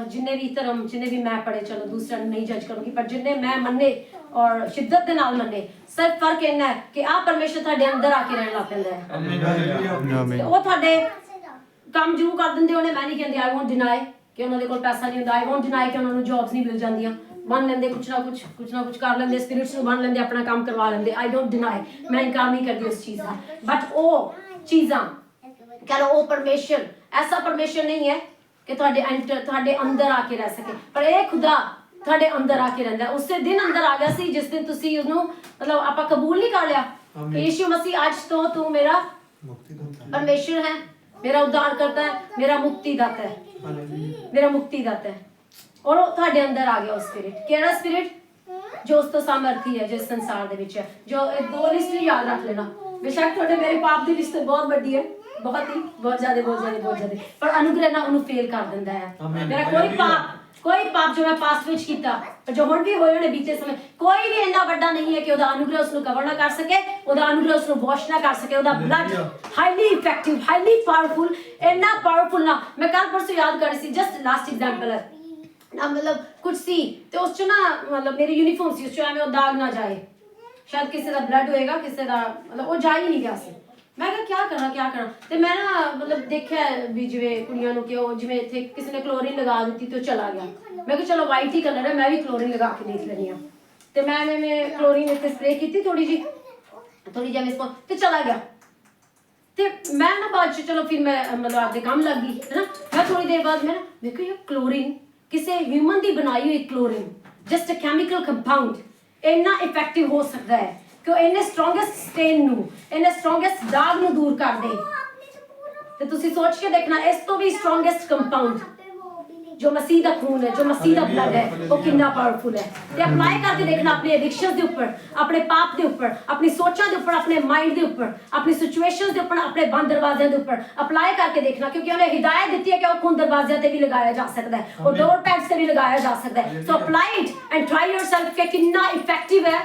Speaker 1: ਜਿੰਨੇ ਵੀ ਧਰਮ ਜਿੰਨੇ ਵੀ ਮੈਂ ਪੜ੍ਹੇ, ਚਲੋ ਦੂਸਰਿਆਂ ਨੂੰ ਨਹੀਂ ਜੱਜ ਕਰੂੰਗੀ, ਪਰ ਜਿੰਨੇ ਮੈਂ ਮੰਨੇ ਔਰ ਸ਼ਿੱਦਤ ਦੇ ਨਾਲ ਮੰਨੇ, ਸਿਰਫ ਫਰਕ ਇੰਨਾ ਹੈ ਕਿ ਆਹ ਪਰਮੇਸ਼ਰ ਤੁਹਾਡੇ ਅੰਦਰ ਆ ਕੇ ਰਹਿਣ ਲੱਗ ਪੈਂਦਾ ਹੈ। ਉਹ ਤੁਹਾਡੇ ਕੰਮ ਜ਼ਰੂਰ ਕਰ ਦਿੰਦੇ ਹੋਣੇ, ਮੈਂ ਨਹੀਂ ਕਹਿੰਦੀ, ਆਈ ਵੋਂਟ ਡਿਨਾਈ ਕਿ ਉਹਨਾਂ ਦੇ ਕੋਲ ਪੈਸਾ ਨਹੀਂ ਹੁੰਦਾ, ਆਈ ਵੋਂਟ ਡਿਨਾਈ ਕਿ ਉਹਨਾਂ ਨੂੰ ਜੌਬਸ ਨਹੀਂ ਮਿਲ ਜਾਂਦੀਆਂ, ਬਣ ਲੈਂਦੇ ਕੁਛ ਨਾ ਕੁਛ ਕਰ ਲੈਂਦੇ, ਸਪਿਰਿਟਸ ਨੂੰ ਬਣ ਲੈਂਦੇ, ਆਪਣਾ ਕੰਮ ਕਰਵਾ ਲੈਂਦੇ, ਆਈ ਡੋਂਟ ਡਿਨਾਈ, ਮੈਂ ਇਨਕਾਰ ਨਹੀਂ ਕਰਦੀ ਉਸ ਚੀਜ਼ ਦਾ। ਬਟ ਉਹ ਚੀਜ਼ਾਂ ਕਹ ਲਓ ਉਹ ਪਰਮੇਸ਼ਰ ਐਸਾ ਪਰਮੇਸ਼ਰ ਨਹੀਂ ਹੈ ਕਿ ਤੁਹਾਡੇ ਅੰਦਰ ਆ ਕੇ ਰਹਿ ਸਕੇ, ਪਰ ਇਹ ਖੁਦਾ ਤੁਹਾਡੇ ਅੰਦਰ ਆ ਕੇ ਰਹਿੰਦਾ। ਉਸੇ ਦਿਨ ਅੰਦਰ ਆ ਗਿਆ ਸੀ ਜਿਸ ਦਿਨ ਤੁਸੀਂ ਉਹਨੂੰ ਮਤਲਬ ਆਪਾਂ ਕਬੂਲ ਨਹੀਂ ਕਰ ਲਿਆ ਕਿ ਯਿਸੂ ਮਸੀਹ ਅੱਜ ਤੋਂ ਤੂੰ ਮੇਰਾ ਪਰਮੇਸ਼ਰ ਹੈ, ਮੇਰਾ ਉद्धार करता है, मेरा मुक्ति दाता है, मेरा मुक्ति दाता है, और ਤੁਹਾਡੇ ਅੰਦਰ ਆ ਗਿਆ ਉਹ ਸਪਿਰਿਟ। ਕਿਹੜਾ ਸਪਿਰਿਟ? ਜੋ ਉਸ ਤੋਂ ਸਾਮਰਥੀ ਹੈ, ਜਿਸ ਸੰਸਾਰ ਦੇ ਵਿੱਚ ਹੈ। ਜੋ ਇਹ ਦੋ ਲਿਸਟ ਯਾਦ ਰੱਖ ਲੈਣਾ, ਬੇਸ਼ੱਕ ਤੁਹਾਡੇ ਮੇਰੇ ਪਾਪ ਦੀ ਲਿਸਟ ਬਹੁਤ ਵੱਡੀ ਹੈ, ਬਹੁਤ ਜ਼ਿਆਦਾ, ਪਰ ਅਨੁਗ੍ਰਹ ਨਾਲ ਉਹਨੂੰ ਫੇਲ ਕਰ ਦਿੰਦਾ ਹੈ। ਮੇਰਾ ਕੋਈ ਪਾਪ ਜੋ ਮੈਂ ਪਾਸਟ ਵਿੱਚ ਕੀਤਾ, ਪਰ ਜੋ ਹੁਣ ਵੀ ਹੋਏ ਹੋਣੇ ਬੀਤੇ ਸਮੇਂ, ਕੋਈ ਵੀ ਇੰਨਾ ਵੱਡਾ ਨਹੀਂ ਹੈ ਕਿ ਉਹਦਾ ਅਨੁਗ੍ਰਹ ਉਸਨੂੰ ਕਵਰ ਨਾ ਕਰ ਸਕੇ, ਉਹਦਾ ਅਨੁਗ੍ਰਹ ਉਸਨੂੰ ਵਾਸ਼ ਨਾ ਕਰ ਸਕੇ। ਉਹਦਾ blood highly effective, highly powerful, ਇੰਨਾ ਪਾਵਰਫੁਲ ਨਾ, ਮੈਂ ਕੱਲ ਪਰਸੋਂ ਯਾਦ ਕਰ ਰਹੀ ਸੀ, ਜਸਟ ਲਾਸਟ ਐਗਜ਼ਾਮਪਲ ਹੈ ਨਾ, ਮਤਲਬ ਕੁਝ ਸੀ ਤੇ ਉਸ 'ਚ ਨਾ ਮਤਲਬ ਮੇਰੀ ਯੂਨੀਫਾਰਮ ਸੀ, ਉਸ 'ਚ ਐਵੇਂ ਉਹ ਦਾਗ ਨਾ ਜਾਏ, ਸ਼ਾਇਦ ਕਿਸੇ ਦਾ ਬਲੱਡ ਹੋਏਗਾ, ਕਿਸੇ ਦਾ ਮਤਲਬ ਉਹ ਜਾ ਹੀ ਨਹੀਂ ਗਿਆ ਸੀ। ਮੈਂ ਕਿਹਾ ਕਿਆ ਕਰਾਂ ਤੇ ਮੈਂ ਨਾ ਮਤਲਬ ਦੇਖਿਆ ਵੀ ਜਿਵੇਂ ਕੁੜੀਆਂ ਨੂੰ ਕਿ ਉਹ ਜਿਵੇਂ ਇੱਥੇ ਕਿਸੇ ਨੇ ਕਲੋਰੀਨ ਲਗਾ ਦਿੱਤੀ ਤੇ ਉਹ ਚਲਾ ਗਿਆ। ਮੈਂ ਕਿਹਾ ਚਲੋ ਵਾਈਟ ਹੀ ਕਲਰ ਹੈ, ਮੈਂ ਵੀ ਕਲੋਰੀਨ ਲਗਾ ਕੇ ਦੇਖ ਲੈਂਦੀ ਹਾਂ, ਤੇ ਮੈਂ ਕਲੋਰੀਨ ਇੱਥੇ ਸਪਰੇ ਕੀਤੀ ਥੋੜੀ ਜਿਹੀ ਤੇ ਚਲਾ ਗਿਆ। ਤੇ ਮੈਂ ਨਾ ਬਾਅਦ 'ਚ ਚਲੋ ਫਿਰ ਮੈਂ ਮਤਲਬ ਆਪਦੇ ਕੰਮ ਲੱਗ ਗਈ ਹੈ ਨਾ, ਮੈਂ ਥੋੜੀ ਦੇਰ ਬਾਅਦ ਮੈਂ ਨਾ ਦੇਖੋ ਇਹ ਕਲੋਰੀਨ ਕਿਸੇ ਹਿਊਮਨ ਦੀ ਬਣਾਈ ਹੋਈ chlorine, just a chemical compound, ਇੰਨਾ ਇਫੈਕਟਿਵ ਹੋ ਸਕਦਾ ਹੈ ਕਿ ਉਹ ਇੰਨੇ ਸਟਰੋਂਗੈਸਟ ਸਟੇਨ ਨੂੰ, ਇੰਨੇ ਸਟਰੋਂਗੈਸਟ ਦਾਗ ਨੂੰ ਦੂਰ ਕਰ ਦੇ। ਤੇ ਤੁਸੀਂ ਸੋਚ ਕੇ ਦੇਖਣਾ, ਇਸ ਤੋਂ ਵੀ ਸਟਰੋਂਗੈਸਟ ਕੰਪਾਊਂਡ ਜੋ ਮਸੀਹ ਦਾ ਖੂਨ ਹੈ, ਜੋ ਮਸੀਹ ਦਾ ਬਲੱਡ ਹੈ, ਉਹ ਕਿੰਨਾ ਪਾਵਰਫੁਲ ਹੈ। ਤੇ ਅਪਲਾਈ ਕਰਕੇ ਦੇਖਣਾ ਆਪਣੇ ਐਡਿਕਸ਼ਨ ਦੇ ਉੱਪਰ, ਆਪਣੇ ਪਾਪ ਦੇ ਉੱਪਰ, ਆਪਣੀ ਸੋਚਾਂ ਦੇ ਉੱਪਰ, ਆਪਣੇ ਮਾਈਂਡ ਦੇ ਉੱਪਰ, ਆਪਣੀ ਸਿਚੁਏਸ਼ਨਸ ਦੇ ਉੱਪਰ, ਆਪਣੇ ਬੰਦ ਦਰਵਾਜ਼ਿਆਂ ਦੇ ਉੱਪਰ ਅਪਲਾਈ ਕਰਕੇ ਦੇਖਣਾ, ਕਿਉਂਕਿ ਉਹਨੇ ਹਿਦਾਇਤ ਦਿੱਤੀ ਹੈ ਕਿ ਉਹ ਖੂਨ ਦਰਵਾਜ਼ਿਆਂ ਤੇ ਵੀ ਲਗਾਇਆ ਜਾ ਸਕਦਾ ਹੈ, ਉਹ ਡੋਰ ਪੈਡਸ ਤੇ ਵੀ ਲਗਾਇਆ ਜਾ ਸਕਦਾ ਹੈ। So apply it and try yourself ਕਿ ਕਿੰਨਾ ਇਫੈਕਟਿਵ ਹੈ।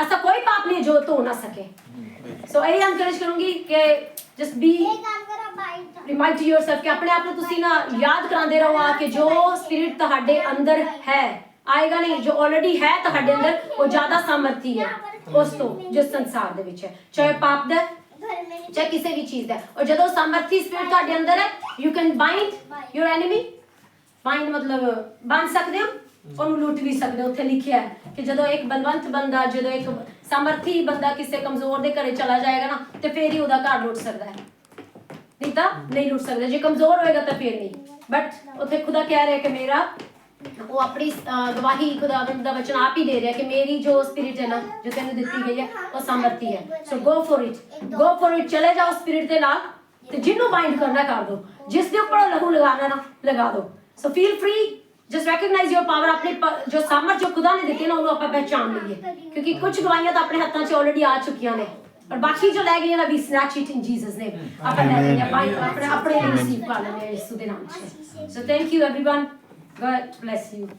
Speaker 1: ऐसा कोई पाप नहीं जो तो ना सके। सो यही एनकरेज करूंगी कि जस्ट बी रिमाइंड योरसेल्फ कि अपने आप को तुसी ना याद करांदे रहो कि जो स्पिरिट ਤੁਹਾਡੇ ਅੰਦਰ ਹੈ, ਆਏਗਾ ਨਹੀਂ। ਜੋ ਆਲਰੇਡੀ ਹੈ ਤੁਹਾਡੇ ਅੰਦਰ ਉਹ ਜ਼ਿਆਦਾ ਸਾਮਰਥੀ ਹੈ ਉਸ ਤੋਂ ਜੋ ਸੰਸਾਰ ਦੇ ਵਿੱਚ ਹੈ, ਚਾਹੇ ਪਾਪ ਦਾ ਚਾਹੇ ਕਿਸੇ ਵੀ ਚੀਜ਼ ਦਾ। ਔਰ ਜਦੋਂ ਸਾਮਰਥੀ ਸਪਿਰਿਟ ਤੁਹਾਡੇ ਅੰਦਰ ਹੈ, you can bind your enemy. Bind ਮਤਲਬ ਬੰਨ ਸਕਦੇ ਹੋ, ਉਹਨੂੰ ਲੁੱਟ ਵੀ ਸਕਦੇ ਹੋ। ਉੱਥੇ ਲਿਖਿਆ ਹੈ ਕਿ ਜਦੋਂ ਇੱਕ ਬਲਵੰਤ ਬੰਦਾ, ਜਦੋਂ ਇੱਕ ਸਾਮਰਥੀ ਬੰਦਾ ਕਿਸੇ ਕਮਜ਼ੋਰ ਦੇ ਘਰੇ ਚਲਾ ਜਾਏਗਾ ਨਾ, ਤੇ ਫਿਰ ਹੀ ਉਹਦਾ ਘਰ ਲੁੱਟ ਸਕਦਾ ਹੈ, ਨਹੀਂ ਤਾਂ ਨਹੀਂ ਲੁੱਟ ਸਕਦਾ। ਜੇ ਕਮਜ਼ੋਰ ਹੋਏਗਾ ਤਾਂ ਫਿਰ ਨਹੀਂ। ਬਟ ਉੱਥੇ ਖੁਦਾ ਕਹਿ ਰਿਹਾ ਕਿ ਮੇਰਾ, ਉਹ ਆਪਣੀ ਗਵਾਹੀ ਖੁਦਾ ਦਾ ਵਚਨ ਆਪ ਹੀ ਦੇ ਰਿਹਾ ਕਿ ਮੇਰੀ ਜੋ ਸਪਿਰਿਟ ਹੈ ਨਾ, ਜੋ ਤੈਨੂੰ ਦਿੱਤੀ ਗਈ ਹੈ, ਉਹ ਸਾਮਰਥੀ ਹੈ। ਸੋ ਗੋ ਫॉर इट, ਚਲੇ ਜਾਓ ਸਪਿਰਿਟ ਦੇ ਨਾਲ, ਤੇ ਜਿਹਨੂੰ ਬਾਈਂਡ ਕਰਨਾ ਕਰ ਦੋ, ਜਿਸ ਦੇ ਉੱਪਰ ਲਹੂ ਲਗਾਣਾ ਨਾ ਲਗਾ ਦੋ। So feel free, just recognise your power. ਆਪਣੀ ਜੋ ਸਾਮਰਥ ਜੋ ਖੁਦਾ ਨੇ ਦਿੱਤੀ ਨਾ, ਉਹਨੂੰ ਆਪਾਂ ਪਹਿਚਾਨ ਲਈਏ, ਕਿਉਂਕਿ ਕੁਝ ਗਵਾਹੀਆਂ ਤਾਂ ਆਪਣੇ ਹੱਥਾਂ 'ਚ ਆਲਰੇਡੀ ਆ ਚੁੱਕੀਆਂ ਨੇ, और बाकी जो रह गई है ना, we snatch it in Jesus name। अपन ले लेंगे, अपने रिसीव कर लेंगे यीशु के नाम से। So thank you everyone, God bless you।